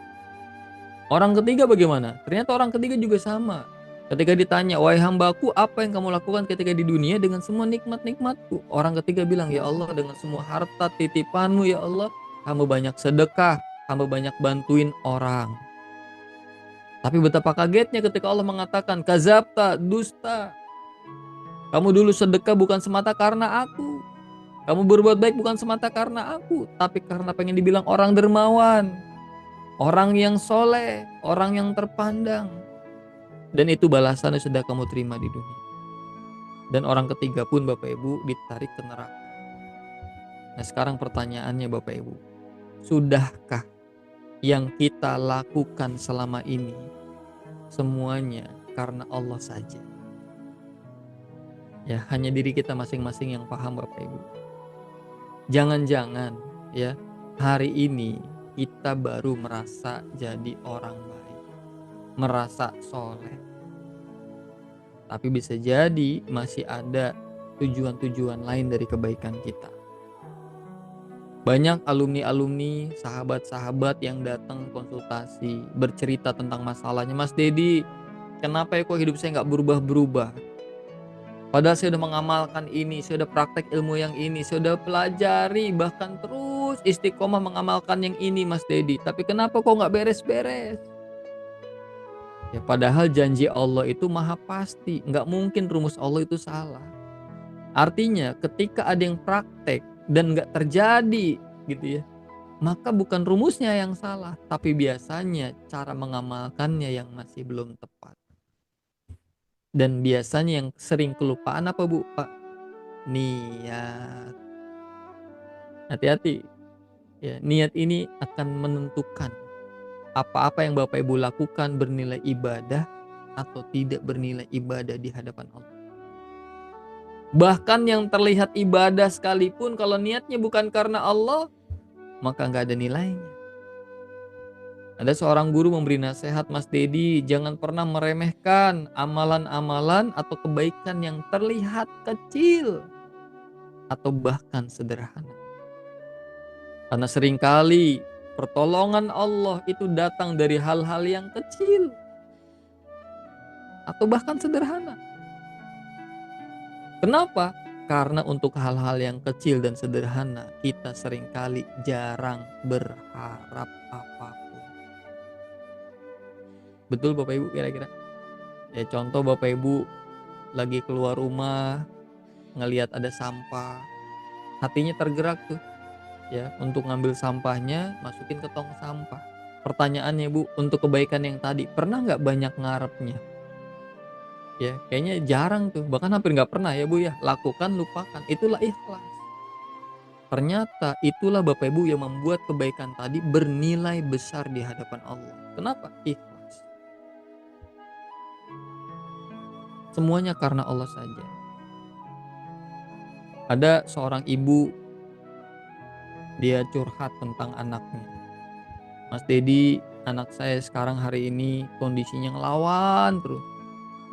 Orang ketiga bagaimana? Ternyata orang ketiga juga sama. Ketika ditanya, wahai hambaku, apa yang kamu lakukan ketika di dunia dengan semua nikmat-nikmatku? Orang ketiga bilang, ya Allah, dengan semua harta titipanmu, ya Allah, kamu banyak sedekah, kamu banyak bantuin orang. Tapi betapa kagetnya ketika Allah mengatakan, kazabta, dusta. Kamu dulu sedekah bukan semata karena aku. Kamu berbuat baik bukan semata karena aku, tapi karena pengen dibilang orang dermawan, orang yang soleh, orang yang terpandang. Dan itu balasannya sudah kamu terima di dunia. Dan orang ketiga pun Bapak Ibu ditarik ke neraka. Nah sekarang pertanyaannya Bapak Ibu, sudahkah yang kita lakukan selama ini semuanya karena Allah saja? Ya, hanya diri kita masing-masing yang paham Bapak Ibu. Jangan-jangan ya hari ini kita baru merasa jadi orang baik, merasa soleh. Tapi bisa jadi masih ada tujuan-tujuan lain dari kebaikan kita. Banyak alumni-alumni, sahabat-sahabat yang datang konsultasi, bercerita tentang masalahnya. Mas Dedi, kenapa ya kok hidup saya nggak berubah-berubah? Padahal saya udah mengamalkan ini, saya udah praktek ilmu yang ini, saya udah pelajari, bahkan terus istiqomah mengamalkan yang ini Mas Dedi. Tapi kenapa kok nggak beres-beres? Ya padahal janji Allah itu maha pasti, nggak mungkin rumus Allah itu salah. Artinya ketika ada yang praktek dan nggak terjadi gitu ya, maka bukan rumusnya yang salah, tapi biasanya cara mengamalkannya yang masih belum tepat. Dan biasanya yang sering kelupaan apa Bu? Pak? Niat. Hati-hati. Ya, niat ini akan menentukan apa-apa yang Bapak Ibu lakukan bernilai ibadah atau tidak bernilai ibadah di hadapan Allah. Bahkan yang terlihat ibadah sekalipun kalau niatnya bukan karena Allah, maka nggak ada nilainya. Ada seorang guru memberi nasihat, Mas Dedi, jangan pernah meremehkan amalan-amalan atau kebaikan yang terlihat kecil atau bahkan sederhana. Karena seringkali pertolongan Allah itu datang dari hal-hal yang kecil atau bahkan sederhana. Kenapa? Karena untuk hal-hal yang kecil dan sederhana kita seringkali jarang berharap apapun. Betul Bapak Ibu kira-kira? Ya contoh Bapak Ibu lagi keluar rumah, ngelihat ada sampah, hatinya tergerak tuh ya untuk ngambil sampahnya, masukin ke tong sampah. Pertanyaannya Bu, untuk kebaikan yang tadi pernah nggak banyak ngarepnya? Ya kayaknya jarang tuh, bahkan hampir nggak pernah ya Bu ya. Lakukan, lupakan, itulah ikhlas. Ternyata itulah Bapak Ibu yang membuat kebaikan tadi bernilai besar di hadapan Allah. Kenapa? Ikhlas. Semuanya karena Allah saja. Ada seorang ibu, dia curhat tentang anaknya. Mas Dedi, anak saya sekarang hari ini kondisinya ngelawan terus.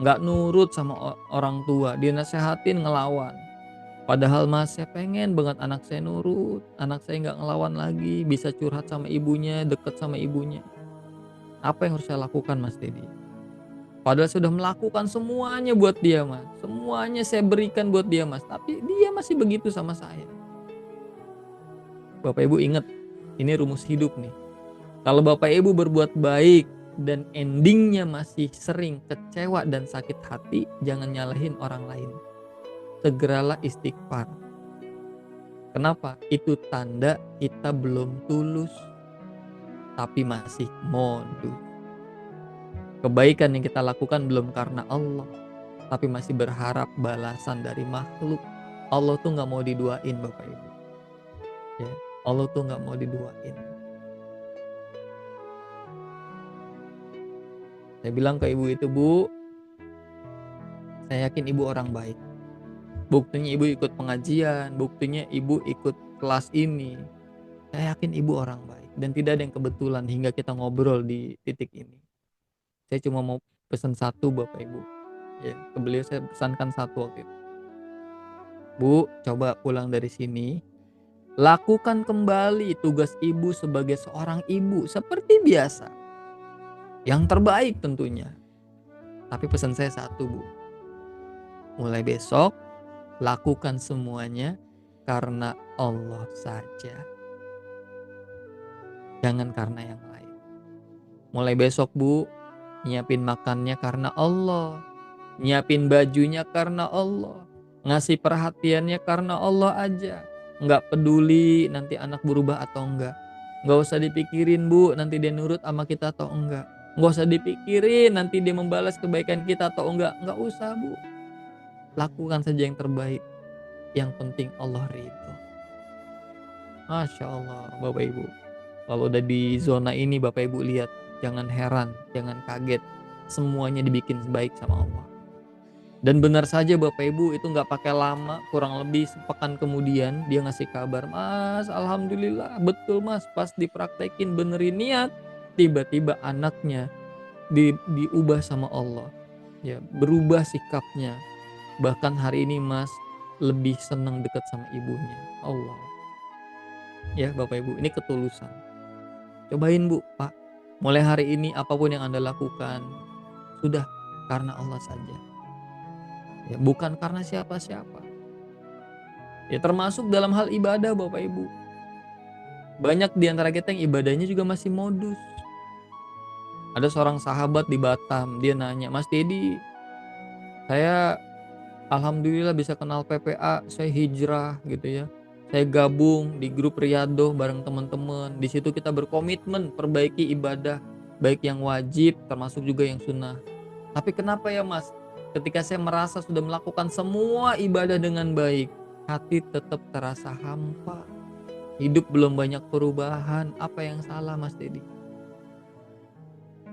Nggak nurut sama orang tua, dia nasehatin ngelawan. Padahal Mas, saya pengen banget anak saya nurut, anak saya nggak ngelawan lagi, bisa curhat sama ibunya, deket sama ibunya. Apa yang harus saya lakukan Mas Dedi? Padahal saya sudah melakukan semuanya buat dia Mas, semuanya saya berikan buat dia Mas, tapi dia masih begitu sama saya. Bapak Ibu ingat, ini rumus hidup nih. Kalau Bapak Ibu berbuat baik dan endingnya masih sering kecewa dan sakit hati, jangan nyalahin orang lain. segeralah istighfar. Kenapa? Itu tanda kita belum tulus, tapi masih modus. Kebaikan yang kita lakukan belum karena Allah, tapi masih berharap balasan dari makhluk. Allah tuh nggak mau diduain, Bapak Ibu. Ya, Allah tuh nggak mau diduain. Saya bilang ke ibu itu, Bu, saya yakin ibu orang baik. Buktinya ibu ikut pengajian, buktinya ibu ikut kelas ini. Saya yakin ibu orang baik dan tidak ada yang kebetulan hingga kita ngobrol di titik ini. Saya cuma mau pesan satu, Bapak Ibu. Ya, ke beliau saya pesankan satu waktu itu. Bu, coba pulang dari sini, lakukan kembali tugas ibu sebagai seorang ibu seperti biasa. Yang terbaik tentunya. Tapi pesan saya satu, Bu. Mulai besok, lakukan semuanya karena Allah saja. Jangan karena yang lain. Mulai besok, Bu, nyiapin makannya karena Allah. Nyiapin bajunya karena Allah. Ngasih perhatiannya karena Allah aja. Nggak peduli nanti anak berubah atau enggak. Nggak usah dipikirin, Bu, nanti dia nurut sama kita atau enggak. Nggak usah dipikirin nanti dia membalas kebaikan kita atau enggak. Nggak usah, Bu. Lakukan saja yang terbaik. Yang penting Allah ridho. Masya Allah, Bapak Ibu. Kalau udah di zona ini, Bapak Ibu lihat, jangan heran, jangan kaget. Semuanya dibikin baik sama Allah. Dan benar saja Bapak Ibu, itu nggak pakai lama, kurang lebih sepekan kemudian dia ngasih kabar, Mas, alhamdulillah, betul Mas, pas dipraktekin benerin niat, tiba-tiba anaknya diubah sama Allah, ya berubah sikapnya. Bahkan hari ini Mas lebih senang dekat sama ibunya. Allah, ya Bapak Ibu, ini ketulusan. Cobain Bu, Pak, mulai hari ini apapun yang Anda lakukan sudah karena Allah saja. Ya, bukan karena siapa-siapa. Ya, termasuk dalam hal ibadah Bapak Ibu. Banyak di antara kita yang ibadahnya juga masih modus. Ada seorang sahabat di Batam, dia nanya, Mas Dedi, saya alhamdulillah bisa kenal PPA, saya hijrah gitu ya. Saya gabung di grup Riyadhah bareng teman-teman. Di situ kita berkomitmen perbaiki ibadah, baik yang wajib termasuk juga yang sunnah. Tapi kenapa ya Mas? Ketika saya merasa sudah melakukan semua ibadah dengan baik, hati tetap terasa hampa. Hidup belum banyak perubahan. Apa yang salah Mas Dedi?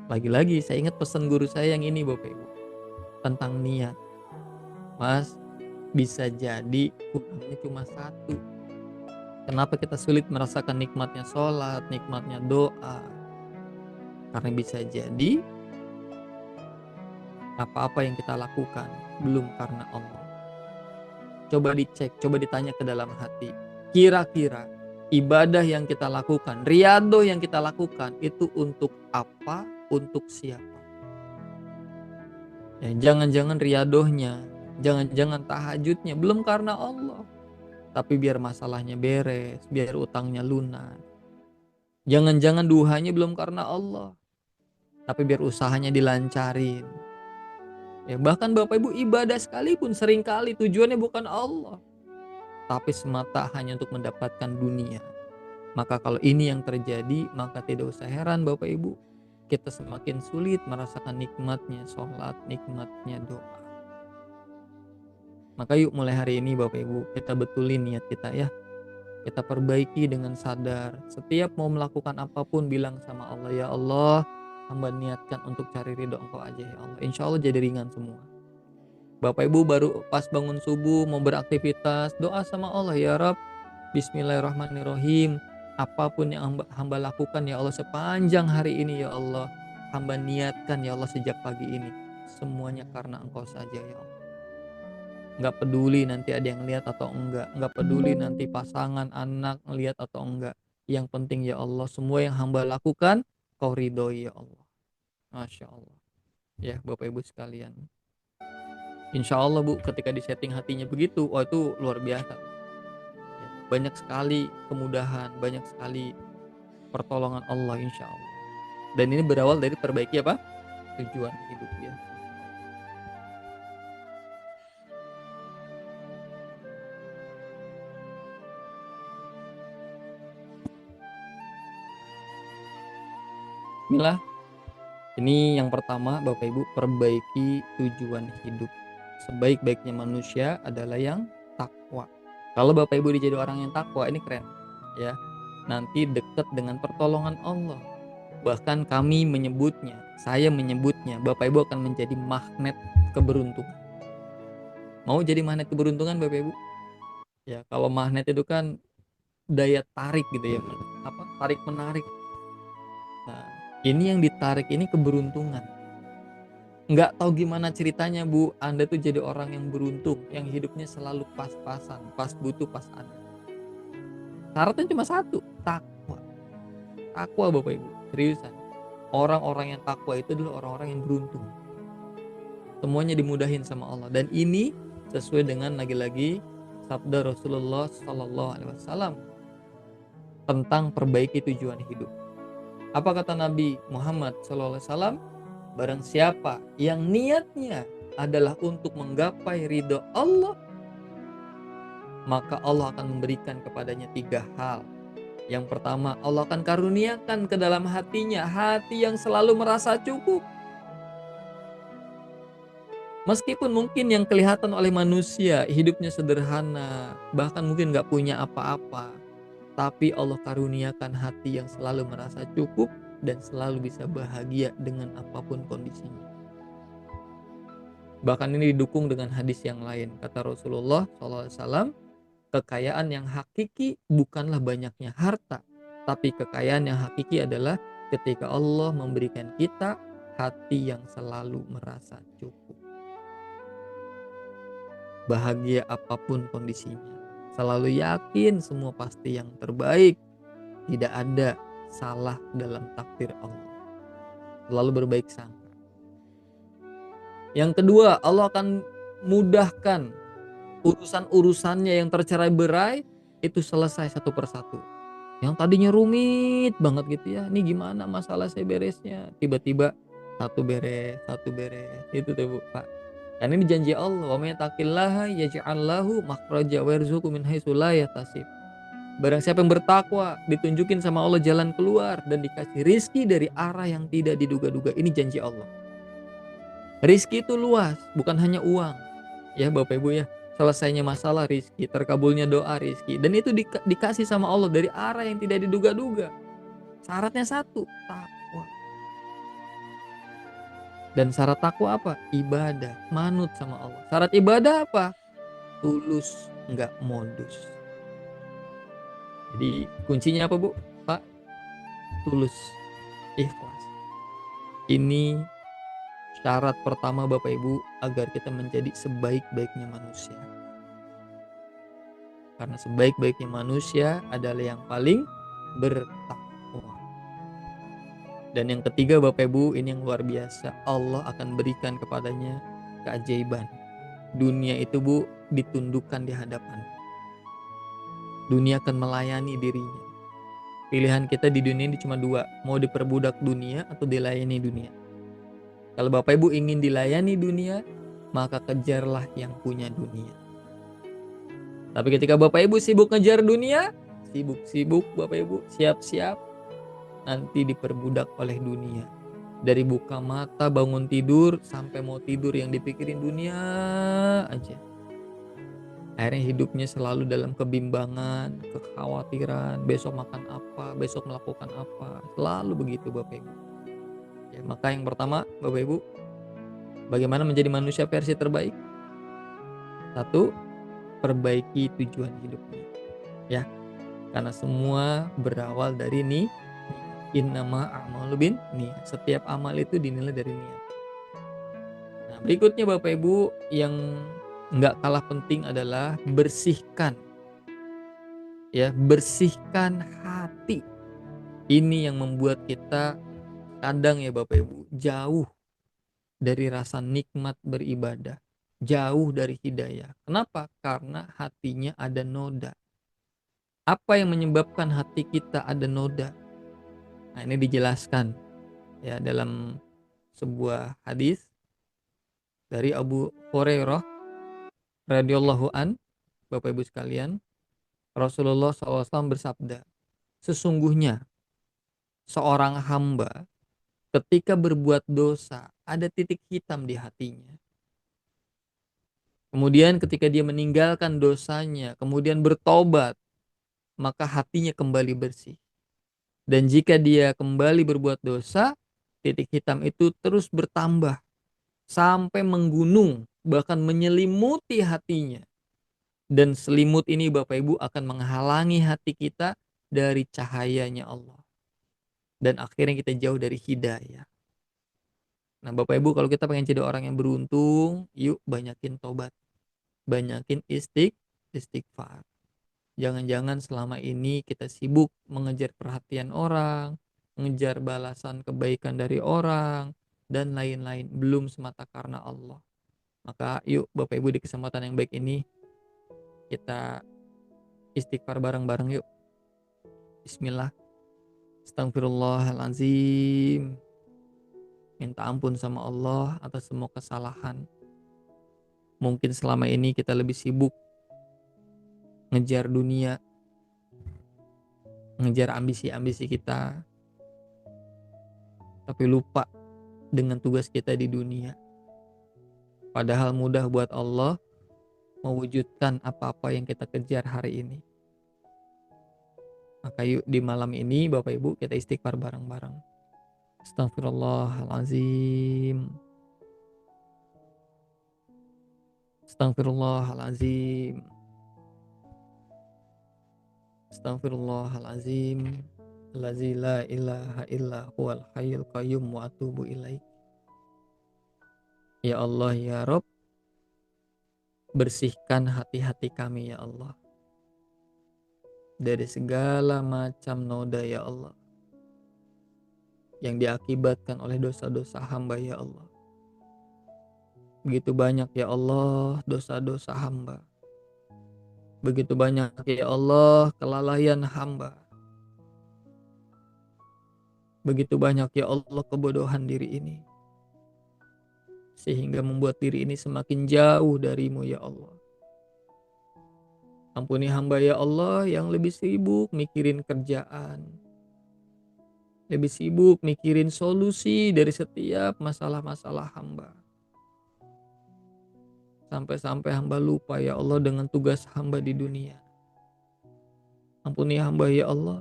Lagi-lagi saya ingat pesan guru saya yang ini Bapak Ibu. Tentang niat. Mas, bisa jadi kurangnya cuma satu. Kenapa kita sulit merasakan nikmatnya sholat, nikmatnya doa? Karena bisa jadi apa-apa yang kita lakukan belum karena Allah. Coba dicek, coba ditanya ke dalam hati. Kira-kira ibadah yang kita lakukan, riyadhah yang kita lakukan itu untuk apa? Untuk siapa? Ya, jangan-jangan riyadhahnya, jangan-jangan tahajudnya belum karena Allah, tapi biar masalahnya beres, biar utangnya lunas. Jangan-jangan duhanya belum karena Allah, tapi biar usahanya dilancarin. Ya, bahkan Bapak Ibu ibadah sekalipun seringkali tujuannya bukan Allah, tapi semata hanya untuk mendapatkan dunia. Maka kalau ini yang terjadi, maka tidak usah heran Bapak Ibu, kita semakin sulit merasakan nikmatnya sholat, nikmatnya doa. Maka yuk mulai hari ini Bapak Ibu, kita betulin niat kita ya. Kita perbaiki dengan sadar. Setiap mau melakukan apapun bilang sama Allah, ya Allah, hamba niatkan untuk cari ridho Engkau aja ya Allah. Insya Allah jadi ringan semua. Bapak Ibu baru pas bangun subuh mau beraktivitas, doa sama Allah, ya Rabb, Bismillahirrahmanirrahim. Apapun yang hamba lakukan ya Allah sepanjang hari ini ya Allah, hamba niatkan ya Allah sejak pagi ini. Semuanya karena Engkau saja ya Allah. Nggak peduli nanti ada yang lihat atau enggak, nggak peduli nanti pasangan, anak ngelihat atau enggak. Yang penting ya Allah, semua yang hamba lakukan Kau ridhoi ya Allah. Masya Allah. Ya Bapak Ibu sekalian, Insya Allah Bu, ketika disetting hatinya begitu, wah itu luar biasa. Ya, banyak sekali kemudahan, banyak sekali pertolongan Allah insya Allah. Dan ini berawal dari perbaiki apa? Tujuan hidup ya. Bismillah. Ini yang pertama, Bapak Ibu, perbaiki tujuan hidup. Sebaik-baiknya manusia adalah yang takwa. Kalau Bapak Ibu jadi orang yang takwa, ini keren ya. Nanti dekat dengan pertolongan Allah. Bahkan kami menyebutnya, saya menyebutnya, Bapak Ibu akan menjadi magnet keberuntungan. Mau jadi magnet keberuntungan Bapak Ibu? Ya, kalau magnet itu kan daya tarik gitu ya, apa? Tarik menarik. Nah, ini yang ditarik ini keberuntungan. Nggak tahu gimana ceritanya Bu, Anda tuh jadi orang yang beruntung, yang hidupnya selalu pas-pasan, pas butuh pas ada. Syaratnya cuma satu, takwa. Takwa Bapak Ibu, seriusan. Orang-orang yang takwa itu adalah orang-orang yang beruntung. Semuanya dimudahin sama Allah, dan ini sesuai dengan lagi-lagi sabda Rasulullah Sallallahu Alaihi Wasallam tentang perbaiki tujuan hidup. Apa kata Nabi Muhammad Sallallahu Alaihi Wasallam? Barang siapa yang niatnya adalah untuk menggapai ridho Allah, maka Allah akan memberikan kepadanya 3 hal. Yang pertama, Allah akan karuniakan ke dalam hatinya hati yang selalu merasa cukup. Meskipun mungkin yang kelihatan oleh manusia hidupnya sederhana, bahkan mungkin gak punya apa-apa, tapi Allah karuniakan hati yang selalu merasa cukup dan selalu bisa bahagia dengan apapun kondisinya. Bahkan ini didukung dengan hadis yang lain. Kata Rasulullah SAW, kekayaan yang hakiki bukanlah banyaknya harta, tapi kekayaan yang hakiki adalah ketika Allah memberikan kita hati yang selalu merasa cukup. Bahagia apapun kondisinya, selalu yakin semua pasti yang terbaik, tidak ada salah dalam takdir Allah, selalu berbaik sangka. Yang kedua, Allah akan mudahkan urusan-urusannya yang tercerai-berai itu selesai satu persatu. Yang tadinya rumit banget gitu ya, ini gimana masalah saya beresnya, tiba-tiba satu beres, itu tuh Bu, Pak. Karena ini janji Allah, wa may yattaqillaha yaj'al lahu makhraja wa yarzuqhu min haitsu la yahtasib. Barang siapa yang bertakwa, ditunjukin sama Allah jalan keluar dan dikasih rizki dari arah yang tidak diduga-duga. Ini janji Allah. Rizki itu luas, bukan hanya uang. Ya Bapak Ibu ya, selesainya masalah rizki, terkabulnya doa rizki, dan itu dikasih sama Allah dari arah yang tidak diduga-duga. Syaratnya satu, takwa. Dan syarat takwa apa? Ibadah, manut sama Allah. Syarat ibadah apa? Tulus, nggak modus. Jadi kuncinya apa Bu? Pak? Tulus, ikhlas. Ini syarat pertama Bapak Ibu agar kita menjadi sebaik-baiknya manusia. Karena sebaik-baiknya manusia adalah yang paling bertakwa. Dan yang ketiga Bapak Ibu, ini yang luar biasa, Allah akan berikan kepadanya keajaiban. Dunia itu Bu ditundukkan di hadapan. Dunia akan melayani dirinya. Pilihan kita di dunia ini cuma 2, mau diperbudak dunia atau dilayani dunia. Kalau Bapak Ibu ingin dilayani dunia, maka kejarlah yang punya dunia. Tapi ketika Bapak Ibu sibuk ngejar dunia, sibuk Bapak Ibu, siap-siap nanti diperbudak oleh dunia. Dari buka mata, bangun tidur, sampai mau tidur yang dipikirin dunia aja. Akhirnya hidupnya selalu dalam kebimbangan, kekhawatiran, besok makan apa, besok melakukan apa. Selalu begitu Bapak Ibu. Ya, maka yang pertama Bapak Ibu, bagaimana menjadi manusia versi terbaik? 1, perbaiki tujuan hidupnya. Ya, karena semua berawal dari nih. Innama a'malu bin niat. Setiap amal itu dinilai dari niat. Nah, berikutnya Bapak Ibu yang nggak kalah penting adalah bersihkan. Ya, bersihkan hati. Ini yang membuat kita kadang ya Bapak Ibu jauh dari rasa nikmat beribadah, jauh dari hidayah. Kenapa? Karena hatinya ada noda. Apa yang menyebabkan hati kita ada noda? Nah, ini dijelaskan ya dalam sebuah hadis dari Abu Hurairah radhiyallahu an. Bapak Ibu sekalian, Rasulullah SAW bersabda, sesungguhnya seorang hamba ketika berbuat dosa, ada titik hitam di hatinya. Kemudian ketika dia meninggalkan dosanya, kemudian bertobat, maka hatinya kembali bersih. Dan jika dia kembali berbuat dosa, titik hitam itu terus bertambah sampai menggunung, bahkan menyelimuti hatinya. Dan selimut ini Bapak Ibu akan menghalangi hati kita dari cahayanya Allah. Dan akhirnya kita jauh dari hidayah. Nah Bapak Ibu, kalau kita pengen jadi orang yang beruntung, yuk banyakin tobat. Banyakin istighfar. Jangan-jangan selama ini kita sibuk mengejar perhatian orang, mengejar balasan kebaikan dari orang, dan lain-lain. Belum semata karena Allah. Maka yuk Bapak Ibu, di kesempatan yang baik ini kita istighfar bareng-bareng yuk. Bismillah. Astagfirullahaladzim. Minta ampun sama Allah atas semua kesalahan. Mungkin selama ini kita lebih sibuk ngejar dunia, ngejar ambisi-ambisi kita, tapi lupa dengan tugas kita di dunia. Padahal mudah buat Allah mewujudkan apa-apa yang kita kejar hari ini. Maka yuk di malam ini Bapak Ibu kita istighfar bareng-bareng. Astagfirullahalazim. Astagfirullahalazim. Astagfirullahalazim. Allazi la ilaha illa huwal hayyul qayyum wa atubu ilaih. Ya Allah ya Rabb, bersihkan hati-hati kami ya Allah dari segala macam noda ya Allah yang diakibatkan oleh dosa-dosa hamba ya Allah. Begitu banyak ya Allah dosa-dosa hamba. Begitu banyak ya Allah kelalaian hamba. Begitu banyak ya Allah kebodohan diri ini, sehingga membuat diri ini semakin jauh darimu ya Allah. Ampuni hamba ya Allah yang lebih sibuk mikirin kerjaan, lebih sibuk mikirin solusi dari setiap masalah-masalah hamba. Sampai-sampai hamba lupa ya Allah dengan tugas hamba di dunia. Ampuni hamba ya Allah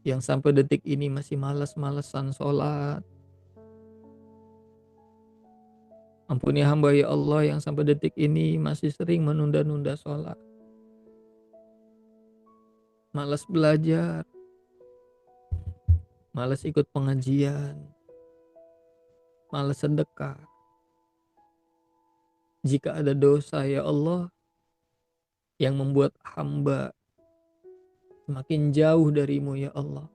yang sampai detik ini masih malas-malesan sholat. Ampuni hamba ya Allah yang sampai detik ini masih sering menunda-nunda sholat. Malas belajar, malas ikut pengajian, malas sedekah. Jika ada dosa ya Allah yang membuat hamba semakin jauh darimu ya Allah,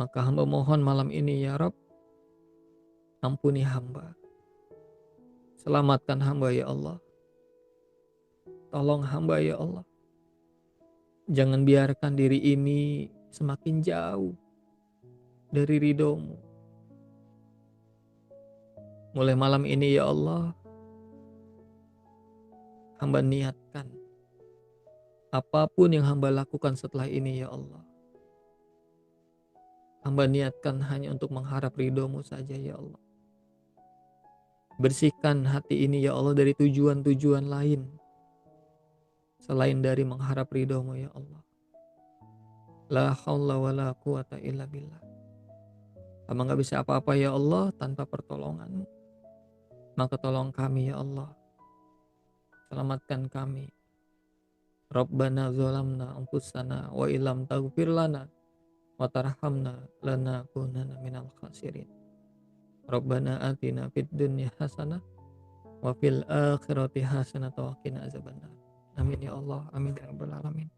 maka hamba mohon malam ini ya Rabb, ampuni hamba. Selamatkan hamba ya Allah. Tolong hamba ya Allah. Jangan biarkan diri ini semakin jauh dari ridho-Mu. Mulai malam ini ya Allah, hamba niatkan apapun yang hamba lakukan setelah ini ya Allah, hamba niatkan hanya untuk mengharap ridho-Mu saja ya Allah. Bersihkan hati ini ya Allah dari tujuan-tujuan lain selain dari mengharap ridho-Mu ya Allah. La haula wa la quwata illa billah. Hamba gak bisa apa-apa ya Allah tanpa pertolongan-Mu. Maka tolong kami ya Allah. Selamatkan kami. Rabbana zalamna anfusana wa illam taghfir lana wa tarhamna lanakunanna minal khasirin. Rabbana atina fid dunya hasanah wa fil akhirati hasanah wa qina azabannar. Amin ya Allah, amin ya rabbal alamin.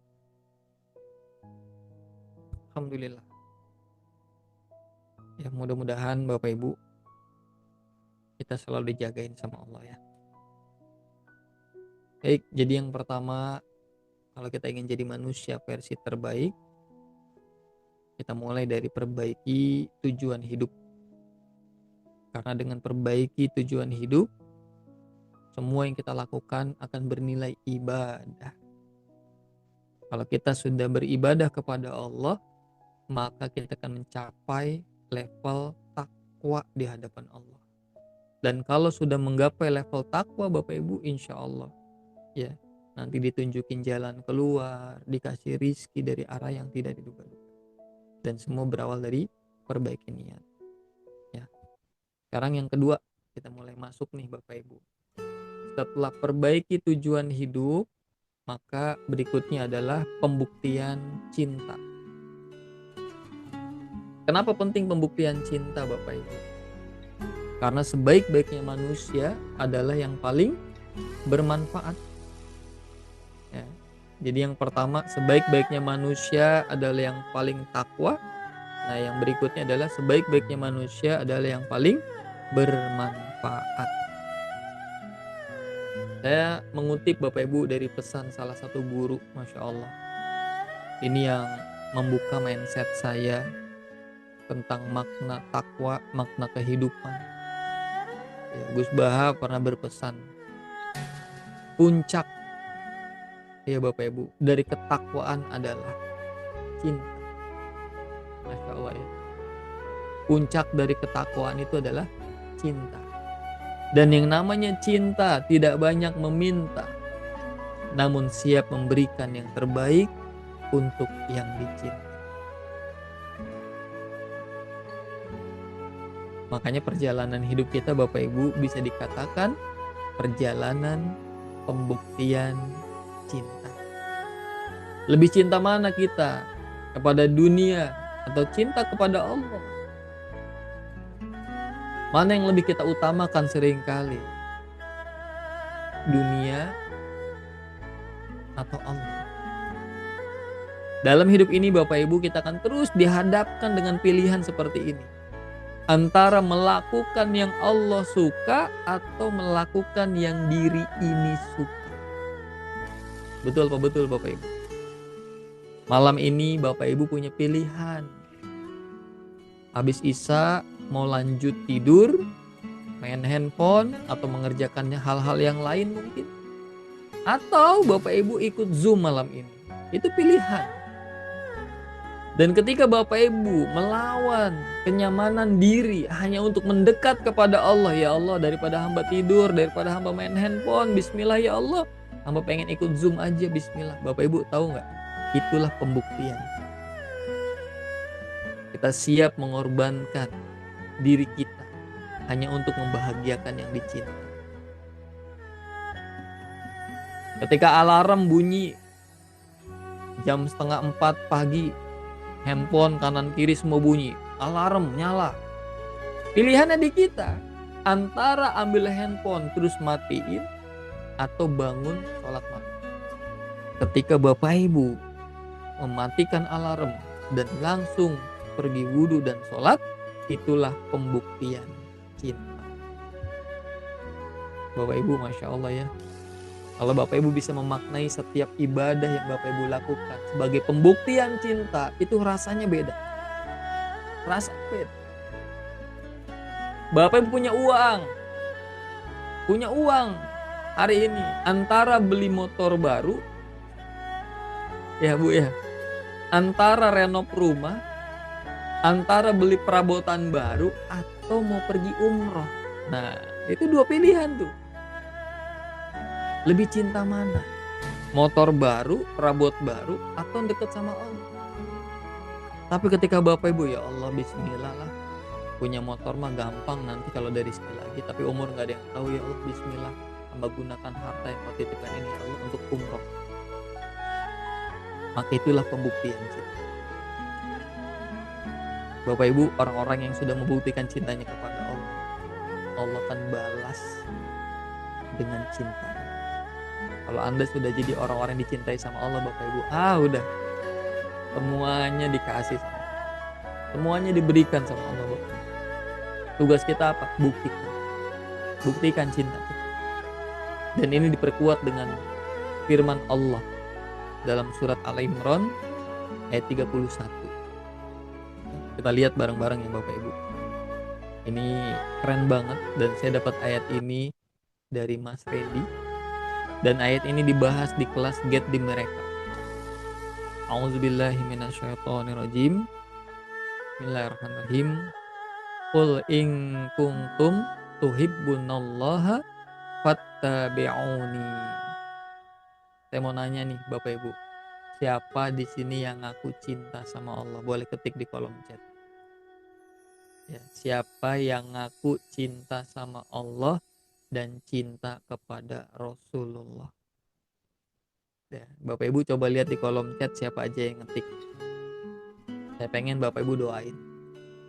Alhamdulillah. Ya mudah-mudahan Bapak Ibu kita selalu dijagain sama Allah ya. Baik, jadi yang pertama, kalau kita ingin jadi manusia versi terbaik, kita mulai dari perbaiki tujuan hidup. Karena dengan perbaiki tujuan hidup, semua yang kita lakukan akan bernilai ibadah. Kalau kita sudah beribadah kepada Allah, maka kita akan mencapai level takwa di hadapan Allah. Dan kalau sudah menggapai level takwa Bapak Ibu, insya Allah ya nanti ditunjukin jalan keluar, dikasih rizki dari arah yang tidak diduga-duga. Dan semua berawal dari perbaiki niat. Ya. Sekarang yang kedua, kita mulai masuk nih Bapak Ibu. Setelah perbaiki tujuan hidup, maka berikutnya adalah pembuktian cinta. Kenapa penting pembuktian cinta Bapak Ibu? Karena sebaik-baiknya manusia adalah yang paling bermanfaat. Ya. Jadi yang pertama, sebaik-baiknya manusia adalah yang paling takwa. Nah, yang berikutnya adalah sebaik-baiknya manusia adalah yang paling bermanfaat. Saya mengutip Bapak Ibu dari pesan salah satu guru, Masya Allah. Ini yang membuka mindset saya tentang makna takwa, makna kehidupan. Ya, Gus Baha pernah berpesan, puncak ya Bapak Ibu dari ketakwaan adalah cinta. Masya Allah ya. Puncak dari ketakwaan itu adalah cinta. Dan yang namanya cinta tidak banyak meminta, namun siap memberikan yang terbaik untuk yang dicinta. Makanya perjalanan hidup kita Bapak Ibu bisa dikatakan perjalanan pembuktian cinta. Lebih cinta mana kita? Kepada dunia atau cinta kepada Allah? Mana yang lebih kita utamakan seringkali? Dunia atau Allah? Dalam hidup ini Bapak Ibu kita akan terus dihadapkan dengan pilihan seperti ini. Antara melakukan yang Allah suka atau melakukan yang diri ini suka. Betul Pak, betul Bapak Ibu. Malam ini Bapak Ibu punya pilihan. Habis Isya mau lanjut tidur, main handphone, atau mengerjakan hal-hal yang lain mungkin. Atau Bapak Ibu ikut Zoom malam ini. Itu pilihan. Dan ketika Bapak Ibu melawan kenyamanan diri hanya untuk mendekat kepada Allah, ya Allah, daripada hamba tidur, daripada hamba main handphone, bismillah ya Allah, hamba pengen ikut Zoom aja, bismillah. Bapak Ibu tahu nggak? Itulah pembuktian. Kita siap mengorbankan diri kita hanya untuk membahagiakan yang dicinta. Ketika alarm bunyi jam 3:30 pagi, handphone kanan kiri semua bunyi, alarm nyala. Pilihannya di kita, antara ambil handphone terus matiin atau bangun sholat maghrib. Ketika Bapak Ibu mematikan alarm dan langsung pergi wudhu dan sholat, itulah pembuktian cinta. Bapak Ibu Masya Allah ya. Kalau Bapak Ibu bisa memaknai setiap ibadah yang Bapak Ibu lakukan sebagai pembuktian cinta, itu rasanya beda. Rasanya beda. Bapak Ibu punya uang hari ini, antara beli motor baru, ya Bu ya, antara renov rumah, antara beli perabotan baru, atau mau pergi umroh. Nah, itu dua pilihan tuh. Lebih cinta mana? Motor baru, perabot baru, atau deket sama Allah? Tapi ketika Bapak Ibu, ya Allah, bismillah lah. Punya motor mah gampang nanti kalau dari sekali lagi. Tapi umur gak ada yang tahu, ya Allah, bismillah. Hamba gunakan harta yang kau titipkan ini, ya Allah, untuk umroh. Maka itulah pembuktian cinta. Bapak Ibu, orang-orang yang sudah membuktikan cintanya kepada Allah, Allah akan balas dengan cinta. Kalau Anda sudah jadi orang-orang yang dicintai sama Allah Bapak Ibu, udah semuanya dikasih sama Allah. Semuanya diberikan sama Allah Bapak Ibu. Tugas kita apa? Buktikan cinta kita. Dan ini diperkuat dengan firman Allah dalam surat Al-Imran ayat 31. Kita lihat bareng-bareng ya Bapak Ibu. Ini keren banget dan saya dapat ayat ini dari Mas Randy. Dan ayat ini dibahas di kelas Get di Mereka. A'udzubillahi minasyaitonirrajim. Bismillahirrahmanirrahim. Qul in kuntum tuhibbunallaha fattabi'uni. Saya mau nanya nih Bapak Ibu, siapa di sini yang ngaku cinta sama Allah? Boleh ketik di kolom chat. Ya, siapa yang ngaku cinta sama Allah dan cinta kepada Rasulullah? Ya, Bapak Ibu coba lihat di kolom chat siapa aja yang ngetik. Saya pengen Bapak Ibu doain,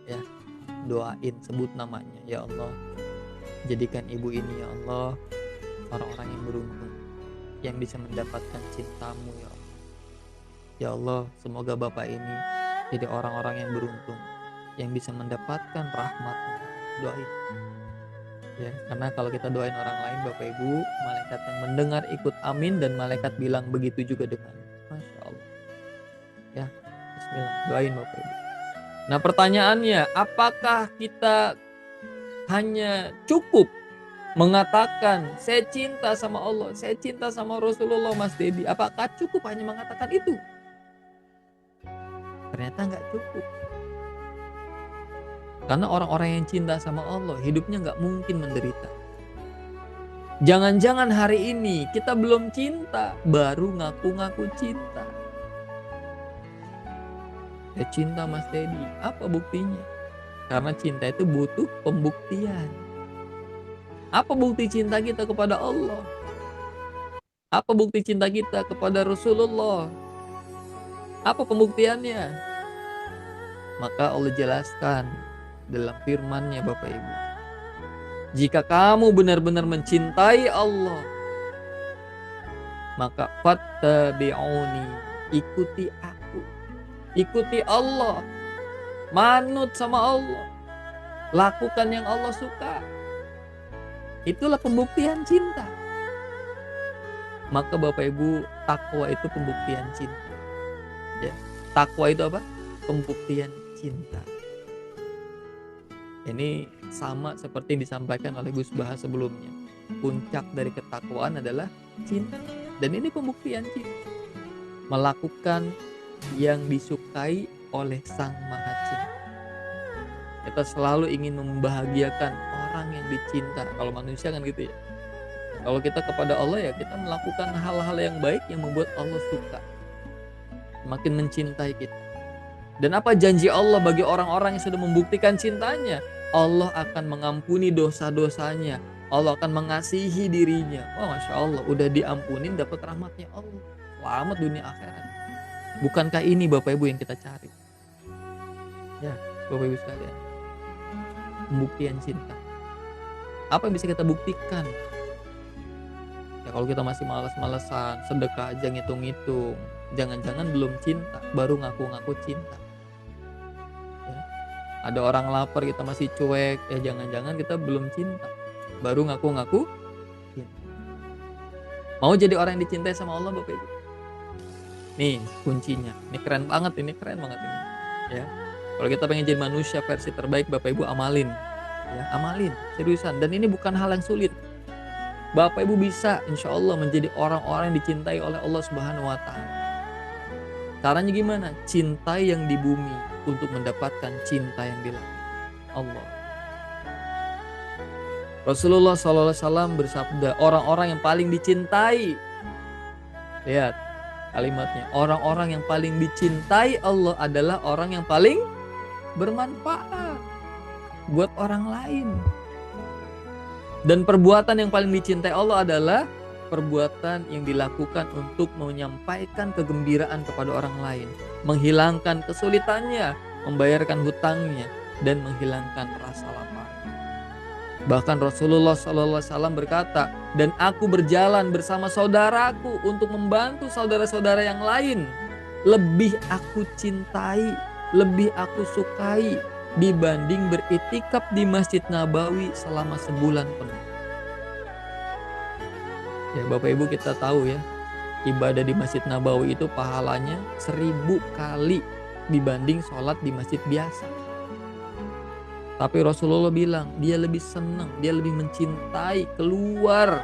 ya, doain, sebut namanya. Ya Allah, jadikan ibu ini ya Allah orang-orang yang beruntung, yang bisa mendapatkan cintamu ya Allah. Ya Allah, semoga Bapak ini jadi orang-orang yang beruntung, yang bisa mendapatkan rahmat-Mu. Doain. Ya, karena kalau kita doain orang lain Bapak Ibu, malaikat yang mendengar ikut amin dan malaikat bilang begitu juga dengan. Masya Allah. Ya, Bismillah, doain Bapak Ibu. Nah pertanyaannya, apakah kita hanya cukup mengatakan saya cinta sama Allah, saya cinta sama Rasulullah, Mas Dedi? Apakah cukup hanya mengatakan itu? Ternyata nggak cukup. Karena orang-orang yang cinta sama Allah, hidupnya nggak mungkin menderita. Jangan-jangan hari ini kita belum cinta, baru ngaku-ngaku cinta. Ya cinta Mas Dedi, apa buktinya? Karena cinta itu butuh pembuktian. Apa bukti cinta kita kepada Allah? Apa bukti cinta kita kepada Rasulullah? Apa pembuktiannya? Maka Allah jelaskan dalam firman-Nya Bapak Ibu. Jika kamu benar-benar mencintai Allah, maka fattabi'uni, ikuti aku. Ikuti Allah. Manut sama Allah. Lakukan yang Allah suka. Itulah pembuktian cinta. Maka Bapak Ibu, takwa itu pembuktian cinta. Ya, takwa itu apa? Pembuktian cinta. Ini sama seperti yang disampaikan oleh Gus Baha sebelumnya. Puncak dari ketakwaan adalah cinta. Dan ini pembuktian cinta. Melakukan yang disukai oleh Sang Maha Cinta. Kita selalu ingin membahagiakan orang yang dicinta. Kalau manusia kan gitu ya. Kalau kita kepada Allah ya kita melakukan hal-hal yang baik yang membuat Allah suka. Makin mencintai kita. Dan apa janji Allah bagi orang-orang yang sudah membuktikan cintanya? Allah akan mengampuni dosa-dosanya. Allah akan mengasihi dirinya. Oh Masya Allah, udah diampunin dapat rahmatnya Allah. Selamat dunia akhirat. Bukankah ini Bapak Ibu yang kita cari? Ya, Bapak Ibu sekalian. Pembuktian cinta. Apa yang bisa kita buktikan? Ya kalau kita masih malas-malesan, sedekah aja ngitung-ngitung. Jangan-jangan belum cinta, baru ngaku-ngaku cinta. Ya. Ada orang lapar kita masih cuek, ya jangan-jangan kita belum cinta, baru ngaku-ngaku cinta. Mau jadi orang yang dicintai sama Allah Bapak Ibu? Nih kuncinya, ini keren banget ini. Ya, kalau kita pengen jadi manusia versi terbaik Bapak Ibu amalin, ya amalin seriusan. Dan ini bukan hal yang sulit. Bapak Ibu bisa insya Allah menjadi orang-orang yang dicintai oleh Allah Subhanahu Wa Taala. Caranya gimana? Cintai yang di bumi untuk mendapatkan cinta yang di langit. Allah. Rasulullah SAW bersabda, orang-orang yang paling dicintai. Lihat kalimatnya, orang-orang yang paling dicintai Allah adalah orang yang paling bermanfaat buat orang lain. Dan perbuatan yang paling dicintai Allah adalah perbuatan yang dilakukan untuk menyampaikan kegembiraan kepada orang lain, menghilangkan kesulitannya, membayarkan hutangnya, dan menghilangkan rasa lapar. Bahkan Rasulullah SAW berkata, dan aku berjalan bersama saudaraku untuk membantu saudara-saudara yang lain. Lebih aku cintai, lebih aku sukai dibanding beriktikaf di Masjid Nabawi selama sebulan penuh. Ya Bapak Ibu kita tahu ya, ibadah di Masjid Nabawi itu pahalanya 1000 kali dibanding sholat di masjid biasa. Tapi Rasulullah bilang dia lebih senang, dia lebih mencintai keluar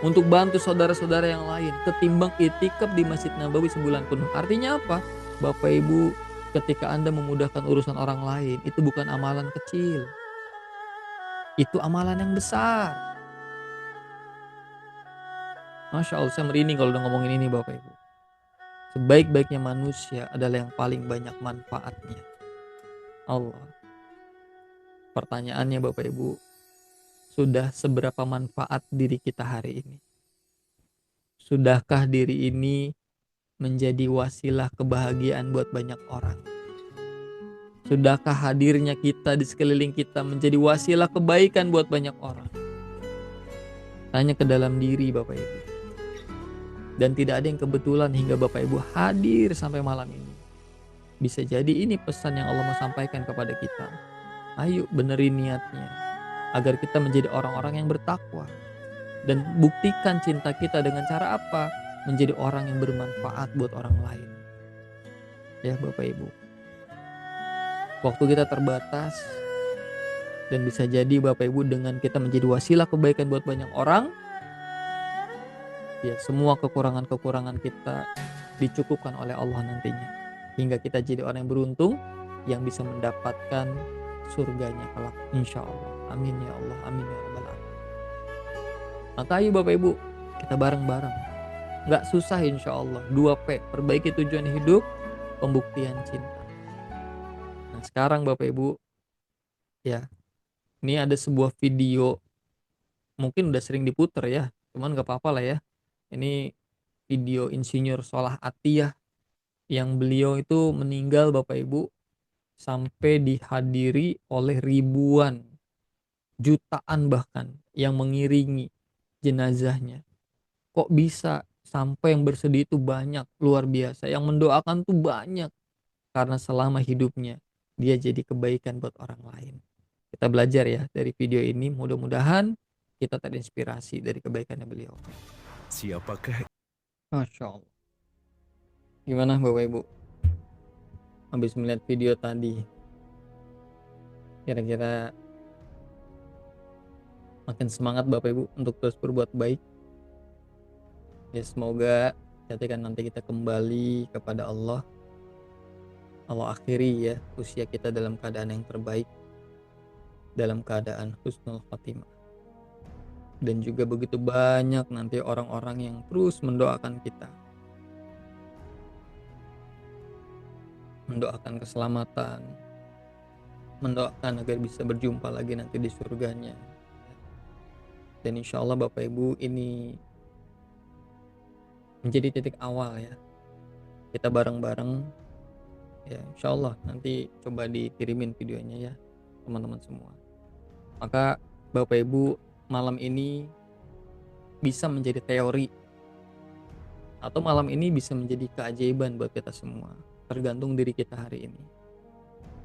untuk bantu saudara-saudara yang lain ketimbang iktikaf di Masjid Nabawi sebulan penuh. Artinya apa? Bapak Ibu ketika Anda memudahkan urusan orang lain, itu bukan amalan kecil. Itu amalan yang besar. Masya Allah, saya merinding kalau udah ngomongin ini Bapak Ibu. Sebaik-baiknya manusia adalah yang paling banyak manfaatnya. Allah. Pertanyaannya Bapak Ibu, sudah seberapa manfaat diri kita hari ini? Sudahkah diri ini menjadi wasilah kebahagiaan buat banyak orang? Sudahkah hadirnya kita di sekeliling kita menjadi wasilah kebaikan buat banyak orang? Tanya ke dalam diri Bapak Ibu. Dan tidak ada yang kebetulan hingga Bapak Ibu hadir sampai malam ini. Bisa jadi ini pesan yang Allah mau sampaikan kepada kita. Ayo benerin niatnya agar kita menjadi orang-orang yang bertakwa. Dan buktikan cinta kita dengan cara apa? Menjadi orang yang bermanfaat buat orang lain. Ya Bapak Ibu. Waktu kita terbatas. Dan bisa jadi Bapak Ibu dengan kita menjadi wasilah kebaikan buat banyak orang. Ya semua kekurangan-kekurangan kita dicukupkan oleh Allah nantinya. Hingga kita jadi orang yang beruntung. Yang bisa mendapatkan surganya kelak. Insya Allah. Amin ya Allah. Amin ya Rabbal Alamin. Maka ayo Bapak Ibu. Kita bareng-bareng. Gak susah insya Allah. 2P. Perbaiki tujuan hidup. Pembuktian cinta. Nah sekarang Bapak Ibu. Ya. Ini ada sebuah video. Mungkin udah sering diputer ya. Cuman gak apa-apa lah ya. Ini video Insinyur Solah Atiyah. Yang beliau itu meninggal Bapak Ibu. Sampai dihadiri oleh ribuan. Jutaan bahkan. Yang mengiringi jenazahnya. Kok bisa sampai yang bersedih itu banyak, luar biasa. Yang mendoakan tuh banyak. Karena selama hidupnya dia jadi kebaikan buat orang lain. Kita belajar ya dari video ini. Mudah-mudahan kita terinspirasi dari kebaikannya beliau. Siapakah? Masya Allah. Gimana Bapak Ibu? Habis melihat video tadi. Kira-kira makin semangat Bapak Ibu untuk terus berbuat baik. Ya semoga ketika nanti kita kembali kepada Allah. Allah akhiri ya usia kita dalam keadaan yang terbaik. Dalam keadaan husnul khotimah. Dan juga begitu banyak nanti orang-orang yang terus mendoakan kita. Mendoakan keselamatan. Mendoakan agar bisa berjumpa lagi nanti di surganya. Dan insya Allah Bapak Ibu ini menjadi titik awal ya. Kita bareng-bareng. Ya insya Allah nanti coba dikirimin videonya ya teman-teman semua. Maka Bapak Ibu malam ini bisa menjadi teori. Atau malam ini bisa menjadi keajaiban buat kita semua. Tergantung diri kita hari ini.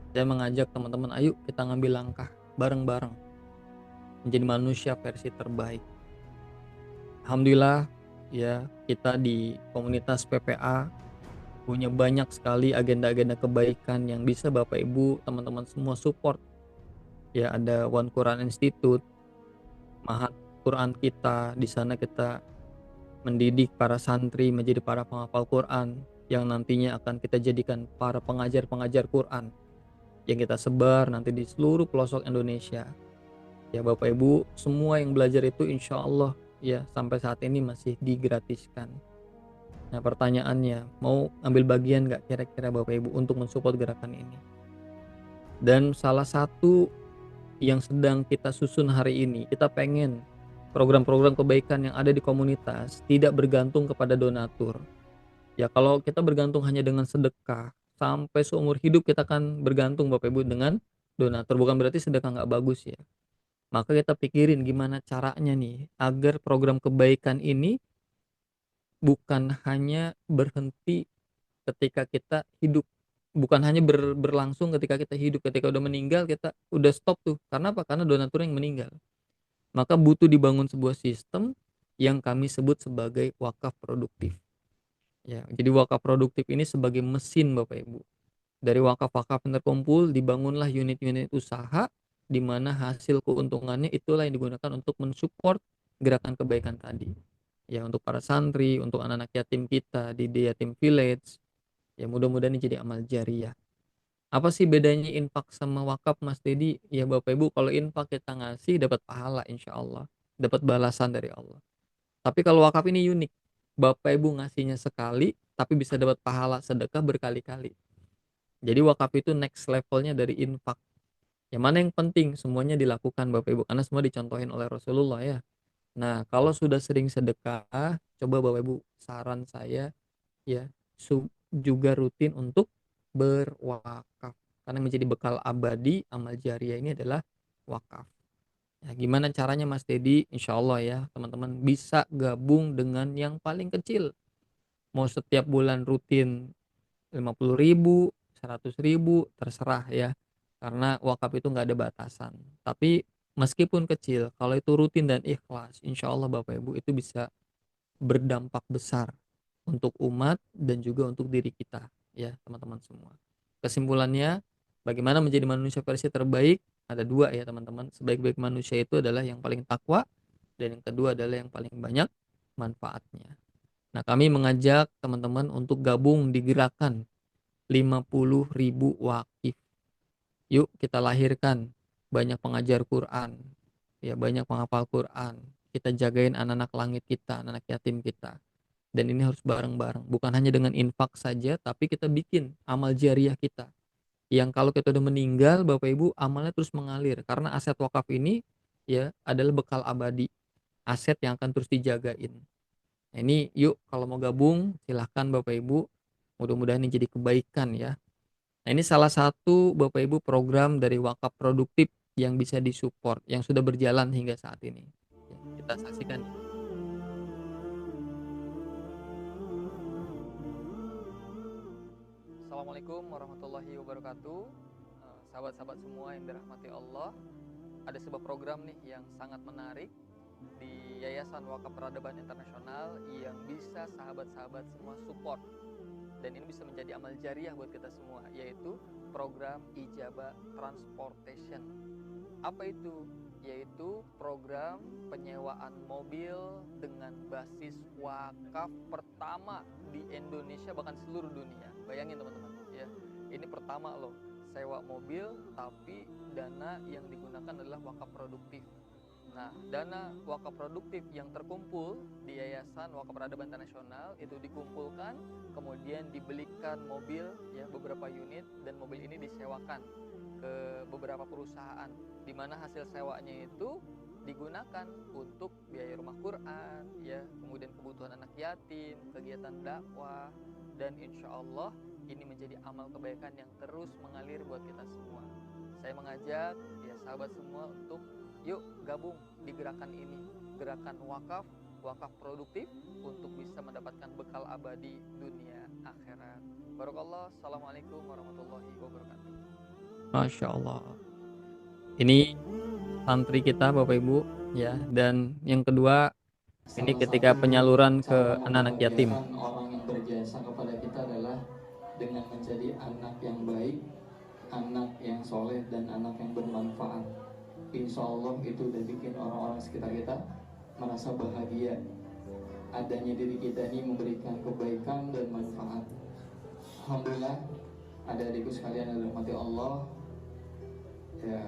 Saya mengajak teman-teman ayo kita ngambil langkah bareng-bareng. Menjadi manusia versi terbaik. Alhamdulillah ya kita di komunitas PPA punya banyak sekali agenda-agenda kebaikan yang bisa Bapak Ibu teman-teman semua support. Ya ada One Quran Institute, Mahat Quran kita, di sana kita mendidik para santri menjadi para penghafal Quran yang nantinya akan kita jadikan para pengajar-pengajar Quran yang kita sebar nanti di seluruh pelosok Indonesia. Ya Bapak Ibu, semua yang belajar itu insya Allah ya sampai saat ini masih digratiskan. Nah pertanyaannya, mau ambil bagian gak kira-kira Bapak Ibu untuk mensupport gerakan ini? Dan salah satu yang sedang kita susun hari ini, kita pengen program-program kebaikan yang ada di komunitas tidak bergantung kepada donatur. Ya kalau kita bergantung hanya dengan sedekah, sampai seumur hidup kita akan bergantung Bapak Ibu dengan donatur. Bukan berarti sedekah gak bagus ya. Maka kita pikirin gimana caranya nih agar program kebaikan ini bukan hanya berhenti ketika kita hidup, bukan hanya berlangsung ketika kita hidup. Ketika udah meninggal kita udah stop tuh. Karena apa? Karena donatur yang meninggal. Maka butuh dibangun sebuah sistem yang kami sebut sebagai wakaf produktif. Ya, jadi wakaf produktif ini sebagai mesin Bapak Ibu. Dari wakaf-wakaf yang terkumpul dibangunlah unit-unit usaha di mana hasil keuntungannya itulah yang digunakan untuk mensupport gerakan kebaikan tadi. Ya untuk para santri, untuk anak-anak yatim kita di yatim village. Ya mudah-mudahan ini jadi amal jariah. Apa sih bedanya infak sama wakaf, Mas Dedi? Ya Bapak Ibu, kalau infak kita ngasih dapat pahala insya Allah, dapat balasan dari Allah. Tapi kalau wakaf ini unik. Bapak Ibu ngasihnya sekali, tapi bisa dapat pahala sedekah berkali-kali. Jadi wakaf itu next levelnya dari infak. Yang mana yang penting semuanya dilakukan Bapak Ibu, karena semua dicontohin oleh Rasulullah ya. Nah, kalau sudah sering sedekah, coba Bapak Ibu, saran saya ya, juga rutin untuk berwakaf. Karena menjadi bekal abadi amal jariah ini adalah wakaf. Ya, gimana caranya Mas Dedi? Insya Allah ya, teman-teman bisa gabung dengan yang paling kecil. Mau setiap bulan rutin 50.000, 100.000, terserah ya. Karena wakaf itu nggak ada batasan. Tapi meskipun kecil, kalau itu rutin dan ikhlas, insya Allah Bapak Ibu itu bisa berdampak besar untuk umat dan juga untuk diri kita ya teman-teman semua. Kesimpulannya, bagaimana menjadi manusia versi terbaik? Ada dua ya teman-teman. Sebaik-baik manusia itu adalah yang paling takwa, dan yang kedua adalah yang paling banyak manfaatnya. Nah, kami mengajak teman-teman untuk gabung di gerakan 50.000 wakif. Yuk kita lahirkan banyak pengajar Quran, ya banyak penghafal Quran. Kita jagain anak-anak langit kita, anak yatim kita. Dan ini harus bareng-bareng. Bukan hanya dengan infak saja, tapi kita bikin amal jariah kita. Yang kalau kita udah meninggal, Bapak Ibu, amalnya terus mengalir. Karena aset wakaf ini ya adalah bekal abadi. Aset yang akan terus dijagain. Nah, ini yuk kalau mau gabung, silahkan Bapak Ibu. Mudah-mudahan ini jadi kebaikan ya. Nah, ini salah satu Bapak Ibu program dari wakaf produktif yang bisa disupport, yang sudah berjalan hingga saat ini. Ya, kita saksikan. Assalamualaikum warahmatullahi wabarakatuh. Sahabat-sahabat semua yang dirahmati Allah, ada sebuah program nih yang sangat menarik di Yayasan Wakaf Peradaban Internasional yang bisa sahabat-sahabat semua support, dan ini bisa menjadi amal jariah buat kita semua, yaitu program Ijabah Transportation. Apa itu? Yaitu program penyewaan mobil dengan basis wakaf pertama di Indonesia, bahkan seluruh dunia. Bayangin teman-teman ya, ini pertama loh, sewa mobil tapi dana yang digunakan adalah wakaf produktif. Nah, dana wakaf produktif yang terkumpul di Yayasan Wakaf Peradaban Internasional itu dikumpulkan, kemudian dibelikan mobil ya, beberapa unit, dan mobil ini disewakan ke beberapa perusahaan, di mana hasil sewanya itu digunakan untuk biaya rumah Quran ya, kemudian kebutuhan anak yatim, kegiatan dakwah, dan insya Allah ini menjadi amal kebaikan yang terus mengalir buat kita semua. Saya mengajak ya sahabat semua untuk yuk gabung di gerakan ini, gerakan wakaf, wakaf produktif, untuk bisa mendapatkan bekal abadi dunia akhirat. Barakallah. Assalamualaikum warahmatullahi wabarakatuh. Masya Allah. Ini santri kita Bapak Ibu ya. Dan yang kedua, ini ketika penyaluran ke anak-anak yatim. Orang yang berjasa kepada kita adalah dengan menjadi anak yang baik, anak yang soleh, dan anak yang bermanfaat. Insya Allah itu udah bikin orang-orang sekitar kita merasa bahagia. Adanya diri kita ini memberikan kebaikan dan manfaat. Alhamdulillah, adik-adikku sekalian yang dirahmati Allah, ya,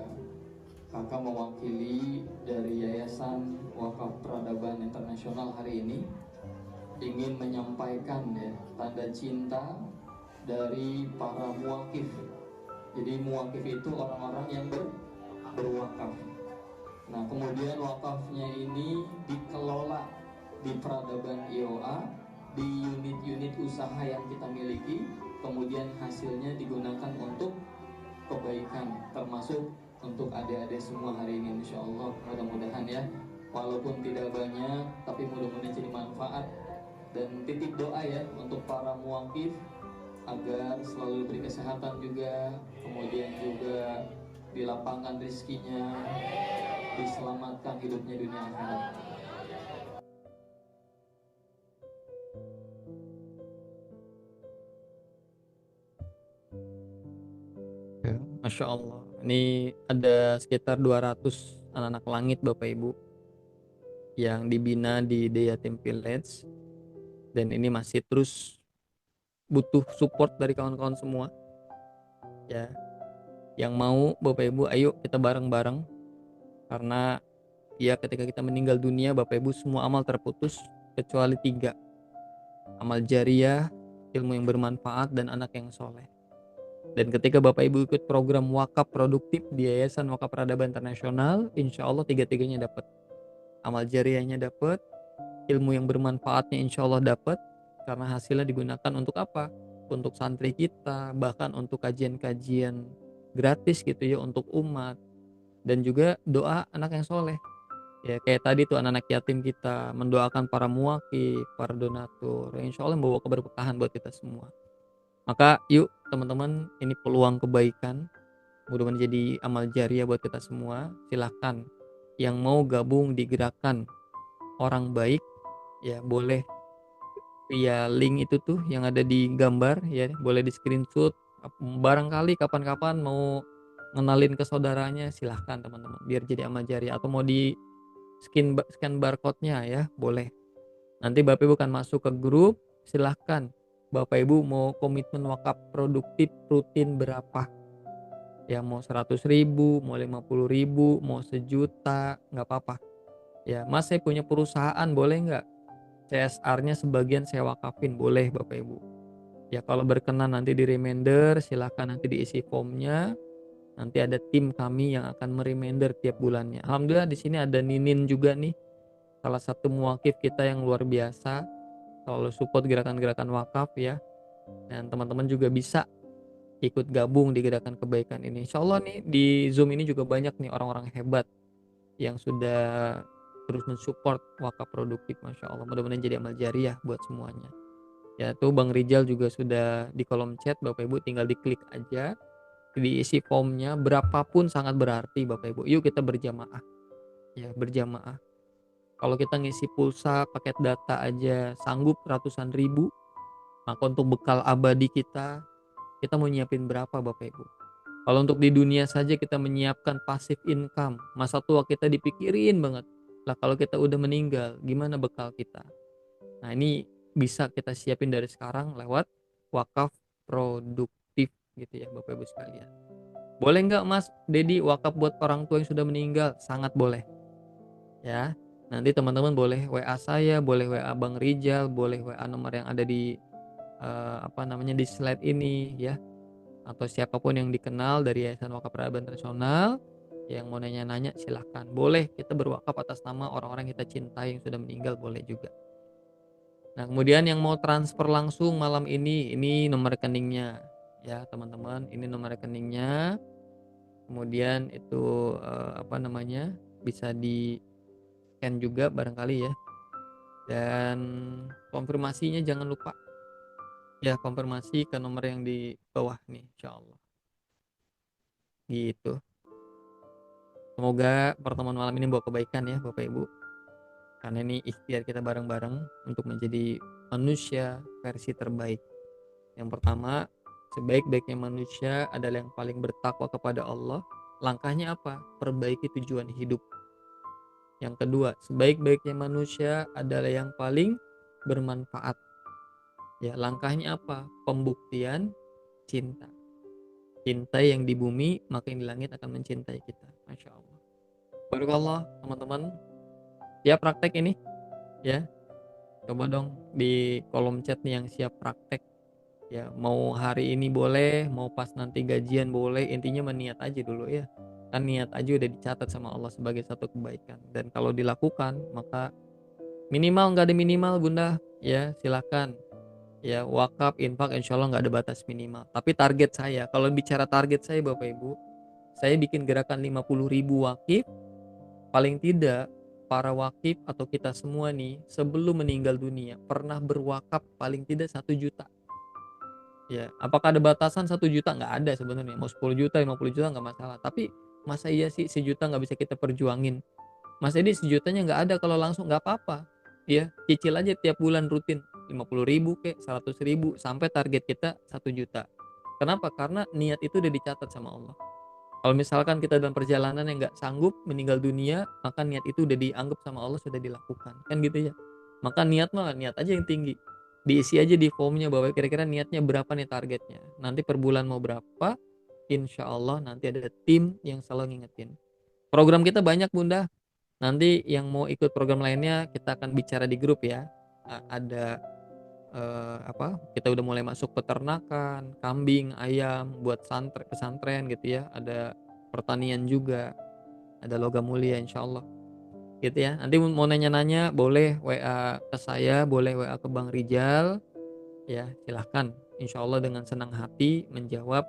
kakak mewakili dari Yayasan Wakaf Peradaban Internasional hari ini ingin menyampaikan ya tanda cinta dari para muwakif. Jadi muwakif itu orang-orang yang berwakaf. Nah, kemudian wakafnya ini dikelola di peradaban IOA, di unit-unit usaha yang kita miliki, kemudian hasilnya digunakan untuk kebaikan, termasuk untuk adik-adik semua hari ini. Insya Allah mudah-mudahan ya, walaupun tidak banyak tapi mudah-mudahan jadi manfaat. Dan titip doa ya untuk para muwakif agar selalu diberi kesehatan juga, kemudian juga dilapangkan rezekinya, diselamatkan hidupnya dunia akhirat. Ya, Masya Allah. Ini ada sekitar 200 anak-anak langit Bapak Ibu yang dibina di The Yatim Village, dan ini masih terus butuh support dari kawan-kawan semua. ya. Yang mau Bapak Ibu ayo kita bareng-bareng, karena ya ketika kita meninggal dunia Bapak Ibu semua amal terputus kecuali 3: amal jariah, ilmu yang bermanfaat, dan anak yang soleh. Dan ketika Bapak Ibu ikut program wakaf produktif di Yayasan Wakaf Peradaban Internasional, insya Allah tiga-tiganya dapat. Amal jariahnya dapat, ilmu yang bermanfaatnya insya Allah dapat, karena hasilnya digunakan untuk apa? Untuk santri kita, bahkan untuk kajian-kajian gratis gitu ya untuk umat, dan juga doa anak yang soleh. Ya kayak tadi tuh anak-anak yatim kita mendoakan para muwakif, para donatur, yang insya Allah membawa keberkahan buat kita semua. Maka yuk teman-teman, ini peluang kebaikan, mudah-mudahan jadi amal jariah buat kita semua. Silahkan yang mau gabung di gerakan orang baik, ya boleh via link itu tuh yang ada di gambar, ya boleh di screenshot. Barangkali kapan-kapan mau ngenalin ke saudaranya, silahkan teman-teman, biar jadi amal jariah. Atau mau di scan barcode-nya ya boleh. Nanti Bapak Ibu kan masuk ke grup, silahkan Bapak Ibu mau komitmen wakaf produktif rutin berapa, ya mau 100.000, mau 50.000, mau sejuta, nggak apa-apa. Ya Mas saya punya perusahaan, boleh nggak CSR-nya sebagian saya wakafin, boleh Bapak Ibu. Ya kalau berkenan nanti di reminder, silahkan nanti diisi formnya. Nanti ada tim kami yang akan mereminder tiap bulannya. Alhamdulillah di sini ada Ninin juga nih, salah satu muwakif kita yang luar biasa, selalu support gerakan-gerakan wakaf ya. Dan teman-teman juga bisa ikut gabung di gerakan kebaikan ini. Insya Allah nih di Zoom ini juga banyak nih orang-orang hebat yang sudah terus mensupport wakaf produktif. Masya Allah, mudah-mudahan jadi amal jariah buat semuanya. Ya tuh Bang Rijal juga sudah di kolom chat, Bapak Ibu tinggal diklik aja, diisi formnya, berapapun sangat berarti Bapak Ibu. Yuk kita berjamaah, ya berjamaah. Kalau kita ngisi pulsa paket data aja sanggup ratusan ribu, maka untuk bekal abadi kita mau nyiapin berapa Bapak Ibu? Kalau untuk di dunia saja kita menyiapkan passive income, masa tua kita dipikirin banget. Lah kalau kita udah meninggal, gimana bekal kita? Nah ini bisa kita siapin dari sekarang lewat wakaf produktif gitu ya Bapak Ibu sekalian. Boleh nggak Mas Dedi wakaf buat orang tua yang sudah meninggal? Sangat boleh ya. Nanti teman-teman boleh WA saya, boleh WA Bang Rijal, boleh WA nomor yang ada di di slide ini ya, atau siapapun yang dikenal dari Yayasan Wakaf Peradaban Internasional yang mau nanya-nanya, silahkan. Boleh kita berwakaf atas nama orang-orang yang kita cintai yang sudah meninggal, boleh juga. Nah kemudian yang mau transfer langsung malam ini nomor rekeningnya ya teman-teman, ini nomor rekeningnya. Kemudian itu bisa di scan juga barangkali ya. Dan konfirmasinya jangan lupa ya, konfirmasi ke nomor yang di bawah nih insyaallah. Gitu. Semoga pertemuan malam ini bawa kebaikan ya Bapak Ibu. Karena ini ikhtiar kita bareng-bareng untuk menjadi manusia versi terbaik. Yang pertama, sebaik-baiknya manusia adalah yang paling bertakwa kepada Allah. Langkahnya apa? Perbaiki tujuan hidup. Yang kedua, sebaik-baiknya manusia adalah yang paling bermanfaat. Ya, langkahnya apa? Pembuktian cinta. Cinta yang di bumi, maka yang di langit akan mencintai kita. Masya Allah. Barakallah teman-teman. Siap praktek ini? Ya, coba dong di kolom chat nih yang siap praktek. Ya, mau hari ini boleh, mau pas nanti gajian boleh. Intinya meniat aja dulu ya. Kan niat aja udah dicatat sama Allah sebagai satu kebaikan. Dan kalau dilakukan, maka minimal, nggak ada minimal Bunda. Ya, silakan. Ya wakaf infak insya Allah nggak ada batas minimal, tapi target saya, kalau bicara target saya Bapak Ibu, saya bikin gerakan 50.000 wakif. Paling tidak para wakif atau kita semua nih sebelum meninggal dunia pernah berwakaf paling tidak 1 juta. Ya apakah ada batasan 1 juta? Nggak ada sebenarnya, mau 10 juta 50 juta nggak masalah, tapi masa iya sih sejuta nggak bisa kita perjuangin? Mas Edi sejutanya nggak ada, kalau langsung nggak apa-apa ya, cicil aja tiap bulan rutin 50.000 kek 100.000 sampai target kita 1 juta. Kenapa? Karena niat itu udah dicatat sama Allah. Kalau misalkan kita dalam perjalanan yang nggak sanggup meninggal dunia, maka niat itu udah dianggap sama Allah sudah dilakukan, kan gitu ya. Maka niat aja yang tinggi, diisi aja di formnya bahwa kira-kira niatnya berapa nih targetnya, nanti per bulan mau berapa, insya Allah nanti ada tim yang selalu ngingetin. Program kita banyak Bunda. Nanti yang mau ikut program lainnya kita akan bicara di grup ya. Ada apa? Kita udah mulai masuk peternakan, kambing, ayam, buat pesantren gitu ya. Ada pertanian juga, ada logam mulia insya Allah gitu ya. Nanti mau nanya-nanya boleh WA ke saya, boleh WA ke Bang Rijal ya, silahkan. Insya Allah dengan senang hati menjawab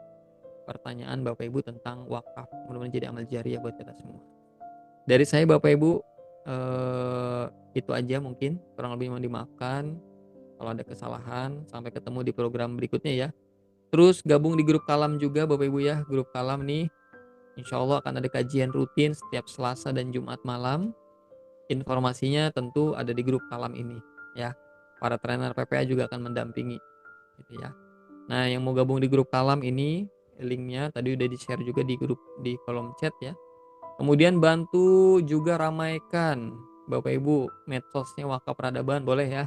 pertanyaan Bapak Ibu tentang wakaf. Mudah-mudahan jadi amal jariah buat kita semua. Dari saya Bapak Ibu itu aja, mungkin kurang lebih mohon dimaafkan kalau ada kesalahan. Sampai ketemu di program berikutnya ya. Terus gabung di grup Kalam juga Bapak Ibu ya. Grup Kalam nih insya Allah akan ada kajian rutin setiap Selasa dan Jumat malam. Informasinya tentu ada di grup Kalam ini ya. Para trainer PPA juga akan mendampingi gitu ya. Nah, yang mau gabung di grup Kalam ini, linknya tadi udah di-share juga di grup di kolom chat ya. Kemudian bantu juga ramaikan Bapak Ibu medsosnya Wakaf Peradaban, boleh ya.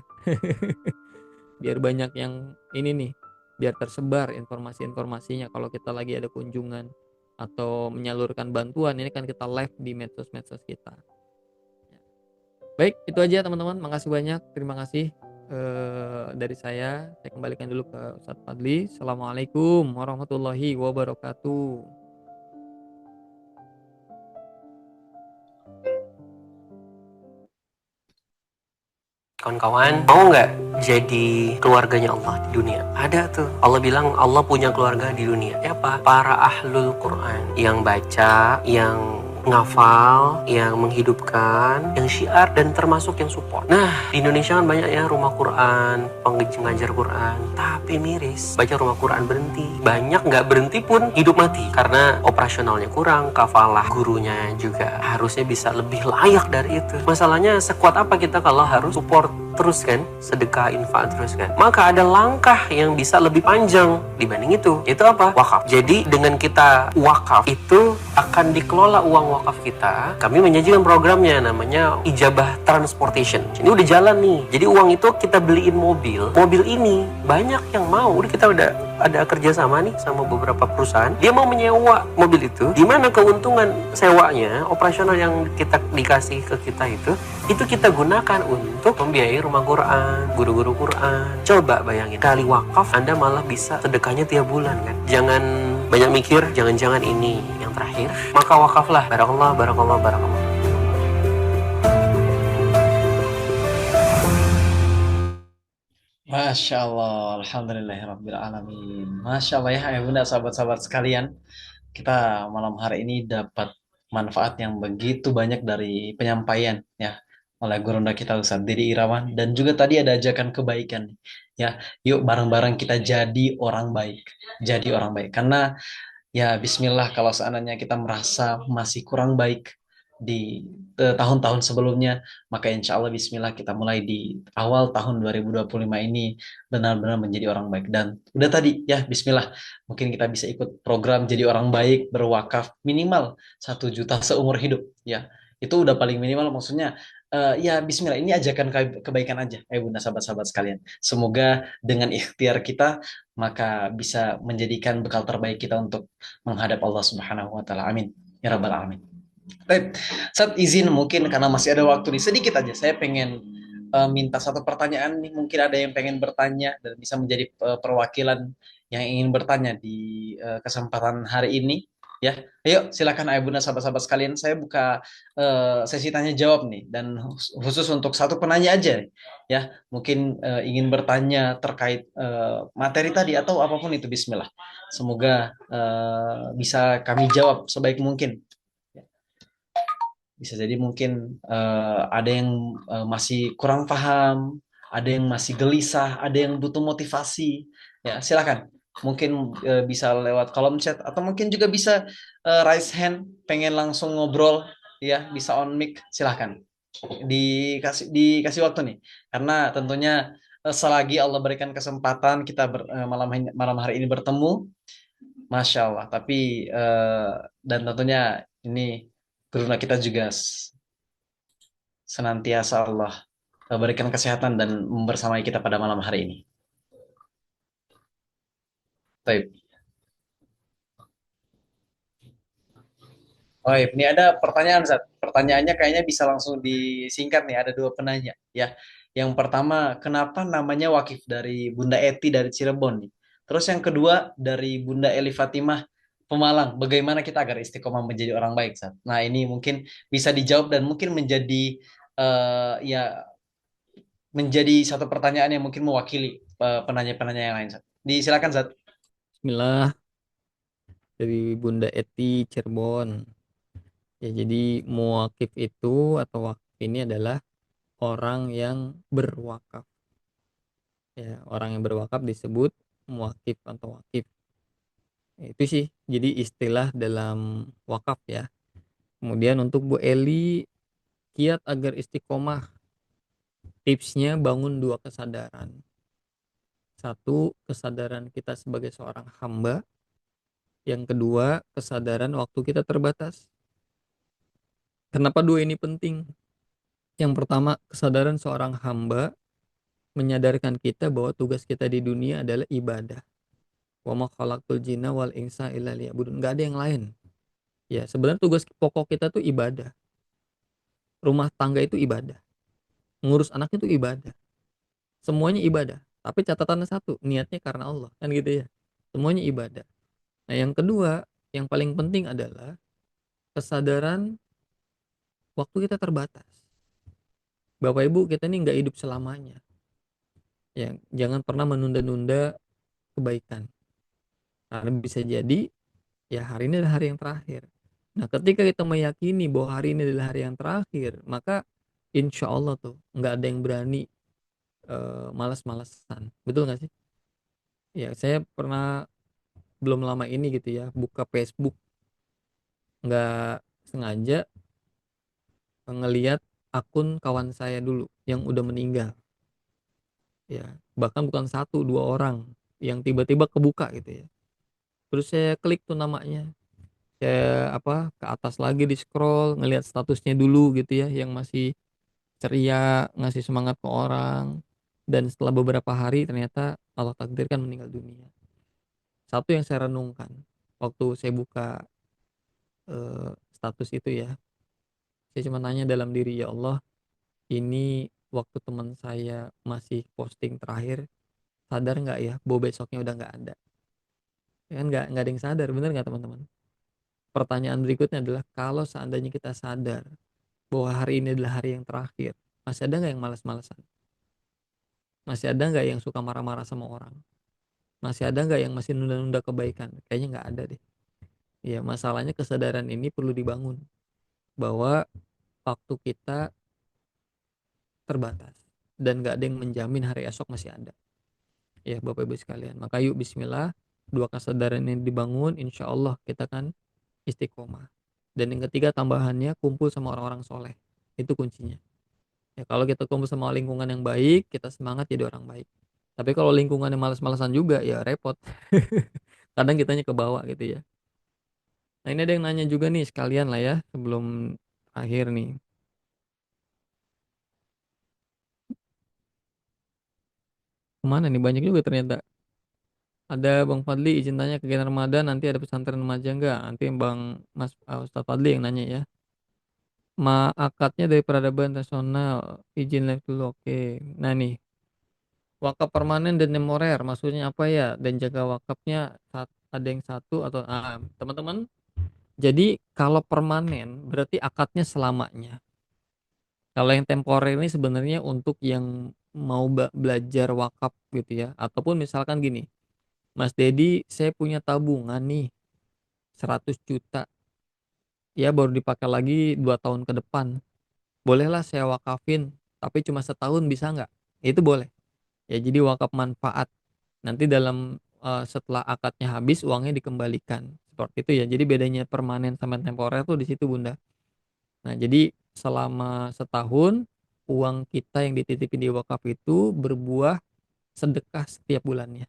Biar banyak yang ini nih, biar tersebar informasi-informasinya kalau kita lagi ada kunjungan atau menyalurkan bantuan, ini kan kita live di medsos-medsos kita. Baik, itu aja teman-teman. Makasih banyak. Terima kasih dari saya. Saya kembalikan dulu ke Ustadz Fadli. Assalamualaikum warahmatullahi wabarakatuh. Kawan-kawan, mau nggak jadi keluarganya Allah di dunia? Ada tuh. Allah bilang Allah punya keluarga di dunia. Siapa? Para ahlul Quran. Yang baca, yang ngafal, yang menghidupkan, yang syiar, dan termasuk yang support. Nah, di Indonesia kan banyak ya rumah Quran, pengajar Quran, tapi miris. Baca rumah Quran berhenti. Banyak nggak berhenti pun hidup mati. Karena operasionalnya kurang, kafalah gurunya juga harusnya bisa lebih layak dari itu. Masalahnya sekuat apa kita kalau harus support terus kan, sedekah, infak terus kan. Maka ada langkah yang bisa lebih panjang dibanding itu. Itu apa? Wakaf. Jadi dengan kita wakaf itu akan dikelola uang wakaf kita. Kami menyajikan programnya namanya Ijabah Transportation. Ini udah jalan nih. Jadi uang itu kita beliin mobil. Mobil ini banyak yang mau. Udah kita udah ada kerjasama nih sama beberapa perusahaan. Dia mau menyewa mobil itu. Di mana keuntungan sewanya, operasional yang kita dikasih ke kita itu kita gunakan untuk membiayai rumah Quran, guru-guru Quran. Coba bayangin, kali wakaf Anda malah bisa sedekahnya tiap bulan kan. Jangan banyak mikir, jangan-jangan ini yang terakhir. Maka wakaflah. Barakallah, barakallah, barakallah. Masya Allah, Alhamdulillahirrabbilalamin. Masya Allah ya, bunda, sahabat-sahabat sekalian. Kita malam hari ini dapat manfaat yang begitu banyak dari penyampaian ya oleh gurunda kita Ustadz Didi Irawan, dan juga tadi ada ajakan kebaikan ya. Yuk bareng-bareng kita jadi orang baik, jadi orang baik. Karena ya Bismillah, kalau seandainya kita merasa masih kurang baik di tahun-tahun sebelumnya, maka insya Allah Bismillah kita mulai di awal tahun 2025 ini benar-benar menjadi orang baik. Dan udah tadi ya Bismillah, mungkin kita bisa ikut program jadi orang baik, berwakaf minimal 1 juta seumur hidup ya. Itu udah paling minimal, maksudnya ya Bismillah, ini ajakan kebaikan aja bunda, sahabat-sahabat sekalian. Semoga dengan ikhtiar kita maka bisa menjadikan bekal terbaik kita untuk menghadap Allah Subhanahu wa taala. Amin ya rabbal alamin. Baik, saat izin mungkin karena masih ada waktu nih sedikit aja, saya pengen minta satu pertanyaan nih. Mungkin ada yang pengen bertanya dan bisa menjadi perwakilan yang ingin bertanya di kesempatan hari ini. Ya, ayo silakan ayah bunda, sahabat-sahabat sekalian. Saya buka sesi tanya jawab nih, dan khusus untuk satu penanya aja nih. Ya, mungkin ingin bertanya terkait materi tadi atau apapun itu. Bismillah. Semoga bisa kami jawab sebaik mungkin. Bisa jadi mungkin ada yang masih kurang paham, ada yang masih gelisah, ada yang butuh motivasi. Ya, silakan. Mungkin bisa lewat kolom chat atau mungkin juga bisa raise hand, pengen langsung ngobrol, ya bisa on mic, silakan. Dikasih waktu nih, karena tentunya selagi Allah berikan kesempatan kita malam hari ini bertemu, Masya Allah. Tapi dan tentunya ini karena kita juga senantiasa Allah berikan kesehatan dan membersamai kita pada malam hari ini. Baik. Oh, ini ada pertanyaan, Zat. Pertanyaannya kayaknya bisa langsung disingkat nih. Ada dua penanya, ya. Yang pertama, kenapa namanya Wakif dari Bunda Eti dari Cirebon nih? Terus yang kedua dari Bunda Eli Fatimah Pemalang. Bagaimana kita agar istiqomah menjadi orang baik, Zat? Nah, ini mungkin bisa dijawab dan mungkin menjadi ya menjadi satu pertanyaan yang mungkin mewakili penanya-penanya yang lain, Zat. Disilakan, Zat. Bismillah, dari Bunda Eti Cirebon. Ya, jadi muwakif itu atau wakif ini adalah orang yang berwakaf. Ya, orang yang berwakaf disebut muwakif atau wakif. Ya, itu sih jadi istilah dalam wakaf ya. Kemudian untuk Bu Eli, kiat agar istiqomah, tipsnya bangun dua kesadaran. Satu, kesadaran kita sebagai seorang hamba. Yang kedua, kesadaran waktu kita terbatas. Kenapa dua ini penting? Yang pertama, kesadaran seorang hamba menyadarkan kita bahwa tugas kita di dunia adalah ibadah. Wa ma khalaqtul jinna wal insa illa liya'budun. Enggak ada yang lain. Ya, sebenarnya tugas pokok kita tuh ibadah. Rumah tangga itu ibadah. Ngurus anak itu ibadah. Semuanya ibadah. Tapi catatannya satu, niatnya karena Allah. Kan gitu ya. Semuanya ibadah. Nah, yang kedua, yang paling penting adalah kesadaran waktu kita terbatas. Bapak Ibu, kita ini nggak hidup selamanya. Ya, jangan pernah menunda-nunda kebaikan. Karena bisa jadi ya hari ini adalah hari yang terakhir. Nah, ketika kita meyakini bahwa hari ini adalah hari yang terakhir, maka insya Allah tuh nggak ada yang berani malas-malasan. Betul nggak sih? Ya, saya pernah belum lama ini gitu ya buka Facebook, nggak sengaja ngeliat akun kawan saya dulu yang udah meninggal. Ya, bahkan bukan satu dua orang yang tiba-tiba kebuka gitu ya. Terus saya klik tuh namanya, saya apa ke atas lagi di scroll ngelihat statusnya dulu gitu ya yang masih ceria ngasih semangat ke orang, dan setelah beberapa hari ternyata Allah takdirkan meninggal dunia. Satu yang saya renungkan waktu saya buka status itu ya, saya cuma nanya dalam diri, ya Allah, ini waktu teman saya masih posting terakhir, sadar nggak ya bahwa besoknya udah nggak ada. Ya kan, nggak ada yang sadar, bener nggak teman-teman? Pertanyaan berikutnya adalah kalau seandainya kita sadar bahwa hari ini adalah hari yang terakhir, masih ada nggak yang malas-malasan? Masih ada nggak yang suka marah-marah sama orang? Masih ada nggak yang masih nunda-nunda kebaikan? Kayaknya nggak ada deh. Ya, masalahnya kesadaran ini perlu dibangun bahwa waktu kita terbatas dan nggak ada yang menjamin hari esok masih ada. Ya, Bapak Ibu sekalian. Maka yuk Bismillah, dua kesadaran ini dibangun, insya Allah kita kan istiqomah. Dan yang ketiga tambahannya, kumpul sama orang-orang soleh. Itu kuncinya. Ya, kalau kita kumpul sama lingkungan yang baik, kita semangat jadi orang baik. Tapi kalau lingkungannya malas-malasan juga, ya repot. Kadang kitanya ke bawah gitu ya. Nah, ini ada yang nanya juga nih sekalian lah ya sebelum akhir nih. Kemana nih? Banyak juga ternyata. Ada Bang Fadli, izin tanya, kegiatan Ramadan nanti ada pesantren remaja enggak? Nanti Bang Mas Ustaz Fadli yang nanya ya. Akadnya dari peradaban nasional, izin live dulu, oke. Nah nih, wakaf permanen dan temporer, maksudnya apa ya? Dan jaga wakafnya ada yang satu atau teman-teman. Jadi kalau permanen berarti akadnya selamanya. Kalau yang temporer ini sebenarnya untuk yang mau belajar wakaf gitu ya. Ataupun misalkan gini, Mas Dedi, saya punya tabungan nih 100 juta. Ya baru dipakai lagi 2 tahun ke depan. Bolehlah saya wakafin, tapi cuma setahun bisa nggak? Itu boleh. Ya jadi wakaf manfaat. Nanti dalam setelah akadnya habis uangnya dikembalikan. Seperti itu ya. Jadi bedanya permanen sama temporer tuh di situ Bunda. Nah, jadi selama setahun uang kita yang dititipin di wakaf itu berbuah sedekah setiap bulannya.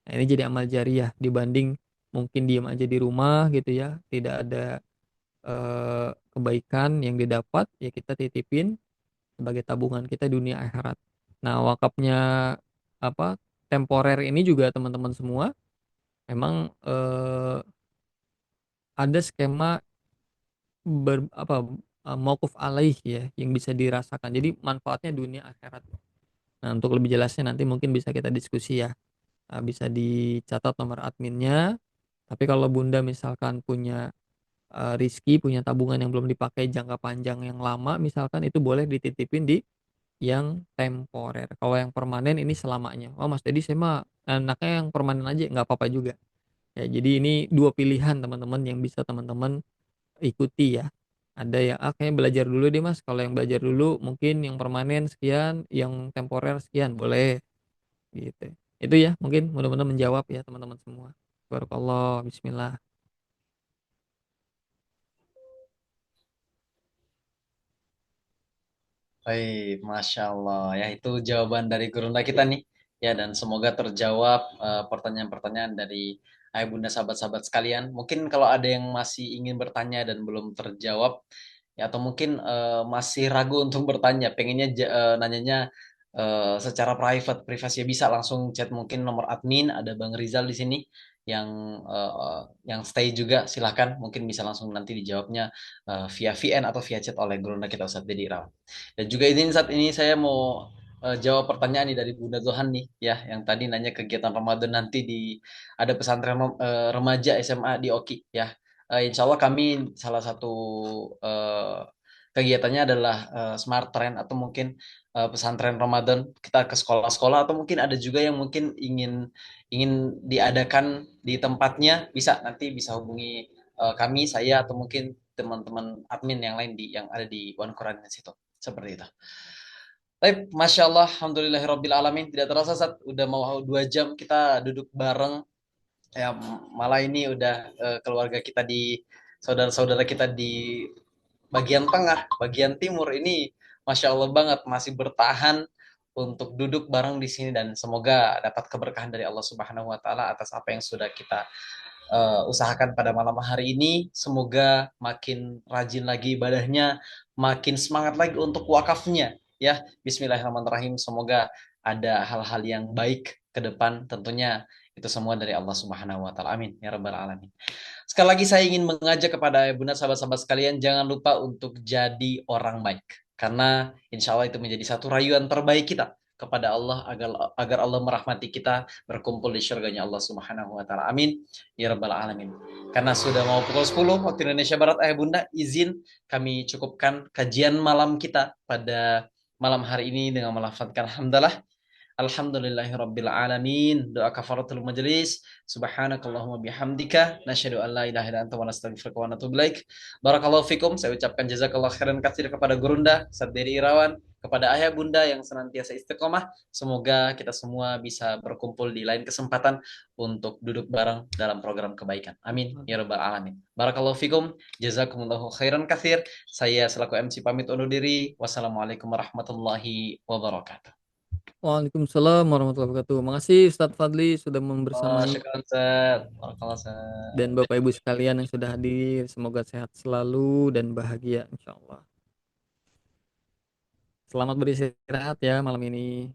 Nah, ini jadi amal jariah dibanding mungkin diam aja di rumah gitu ya, tidak ada kebaikan yang didapat, ya kita titipin sebagai tabungan kita dunia akhirat. Nah, wakafnya apa temporer ini juga teman-teman semua memang ada skema mauquf alaih ya, yang bisa dirasakan. Jadi manfaatnya dunia akhirat. Nah, untuk lebih jelasnya nanti mungkin bisa kita diskusi ya. Bisa dicatat nomor adminnya. Tapi kalau Bunda misalkan punya rizki, punya tabungan yang belum dipakai jangka panjang yang lama, misalkan itu boleh dititipin di yang temporer. Kalau yang permanen ini selamanya. Oh Mas Dedi, saya mah enaknya yang permanen aja, nggak apa-apa juga. Ya, jadi ini dua pilihan teman-teman yang bisa teman-teman ikuti ya. Ada yang kayaknya belajar dulu deh Mas. Kalau yang belajar dulu mungkin yang permanen sekian, yang temporer sekian, boleh gitu. Itu ya mungkin mudah-mudahan menjawab ya teman-teman semua. Barakallah, bismillah. Baik, Masya Allah. Ya, itu jawaban dari gurunda kita nih. Ya, dan semoga terjawab pertanyaan-pertanyaan dari ayah bunda sahabat-sahabat sekalian. Mungkin kalau ada yang masih ingin bertanya dan belum terjawab, ya, atau mungkin masih ragu untuk bertanya, pengennya nanyanya secara private, privasi ya bisa langsung chat mungkin nomor admin, ada Bang Rizal di sini yang yang stay juga, silahkan mungkin bisa langsung nanti dijawabnya via VN atau via chat oleh gurunda kita Ustadz Dedi Irawan. Dan juga ini saat ini saya mau jawab pertanyaan nih dari Bunda Zohan nih ya, yang tadi nanya kegiatan Ramadan nanti di ada pesantren remaja SMA di Oki ya. Insya Allah kami salah satu eh, kegiatannya adalah Smart Train atau mungkin pesantren Ramadan kita ke sekolah-sekolah atau mungkin ada juga yang mungkin ingin ingin diadakan di tempatnya bisa nanti bisa hubungi kami saya atau mungkin teman-teman admin yang lain yang ada di One Quran situ seperti itu. Baik, Masya Allah, Alhamdulillahirabbil alamin. Tidak terasa saat udah mau 2 jam kita duduk bareng. Ya, malah ini udah keluarga kita di saudara-saudara kita di bagian tengah, bagian timur ini Masya Allah banget masih bertahan untuk duduk bareng di sini dan semoga dapat keberkahan dari Allah Subhanahu wa taala atas apa yang sudah kita usahakan pada malam hari ini. Semoga makin rajin lagi ibadahnya, makin semangat lagi untuk wakafnya. Ya, Bismillahirrahmanirrahim. Semoga ada hal-hal yang baik ke depan. Tentunya itu semua dari Allah Subhanahu wa taala. Amin ya rabbal alamin. Sekali lagi saya ingin mengajak kepada bunda sahabat-sahabat sekalian jangan lupa untuk jadi orang baik. Karena insya Allah itu menjadi satu rayuan terbaik kita kepada Allah agar agar Allah merahmati kita berkumpul di surganya Allah Subhanahu wa taala. Amin ya rabbal alamin. Karena sudah mau pukul 10 waktu Indonesia Barat, ayah bunda izin kami cukupkan kajian malam kita pada malam hari ini dengan melafazkan alhamdulillah. Alhamdulillahirabbil alamin. Doa kafaratul majelis. Subhanakallahumma bihamdika nasyhadu an la ilaha illa anta wa nastaghfiruka wa natubu ilaik. Barakallahu fikum. Saya ucapkan jazakallah khairan katsir kepada gurunda Saderi Irawan, kepada ayah bunda yang senantiasa istiqomah. Semoga kita semua bisa berkumpul di lain kesempatan untuk duduk bareng dalam program kebaikan. Amin ya rabbal alamin. Barakallahu fikum. Jazakumullahu khairan katsir. Saya selaku MC pamit undur diri. Wassalamualaikum warahmatullahi wabarakatuh. Waalaikumsalam warahmatullahi wabarakatuh. Makasih Ustadz Fadli sudah Oh, membersamai syukur Ustaz. Barakallah Ustaz. dan Bapak Ibu sekalian yang sudah hadir. Semoga sehat selalu dan bahagia insya Allah. Selamat beristirahat ya malam ini.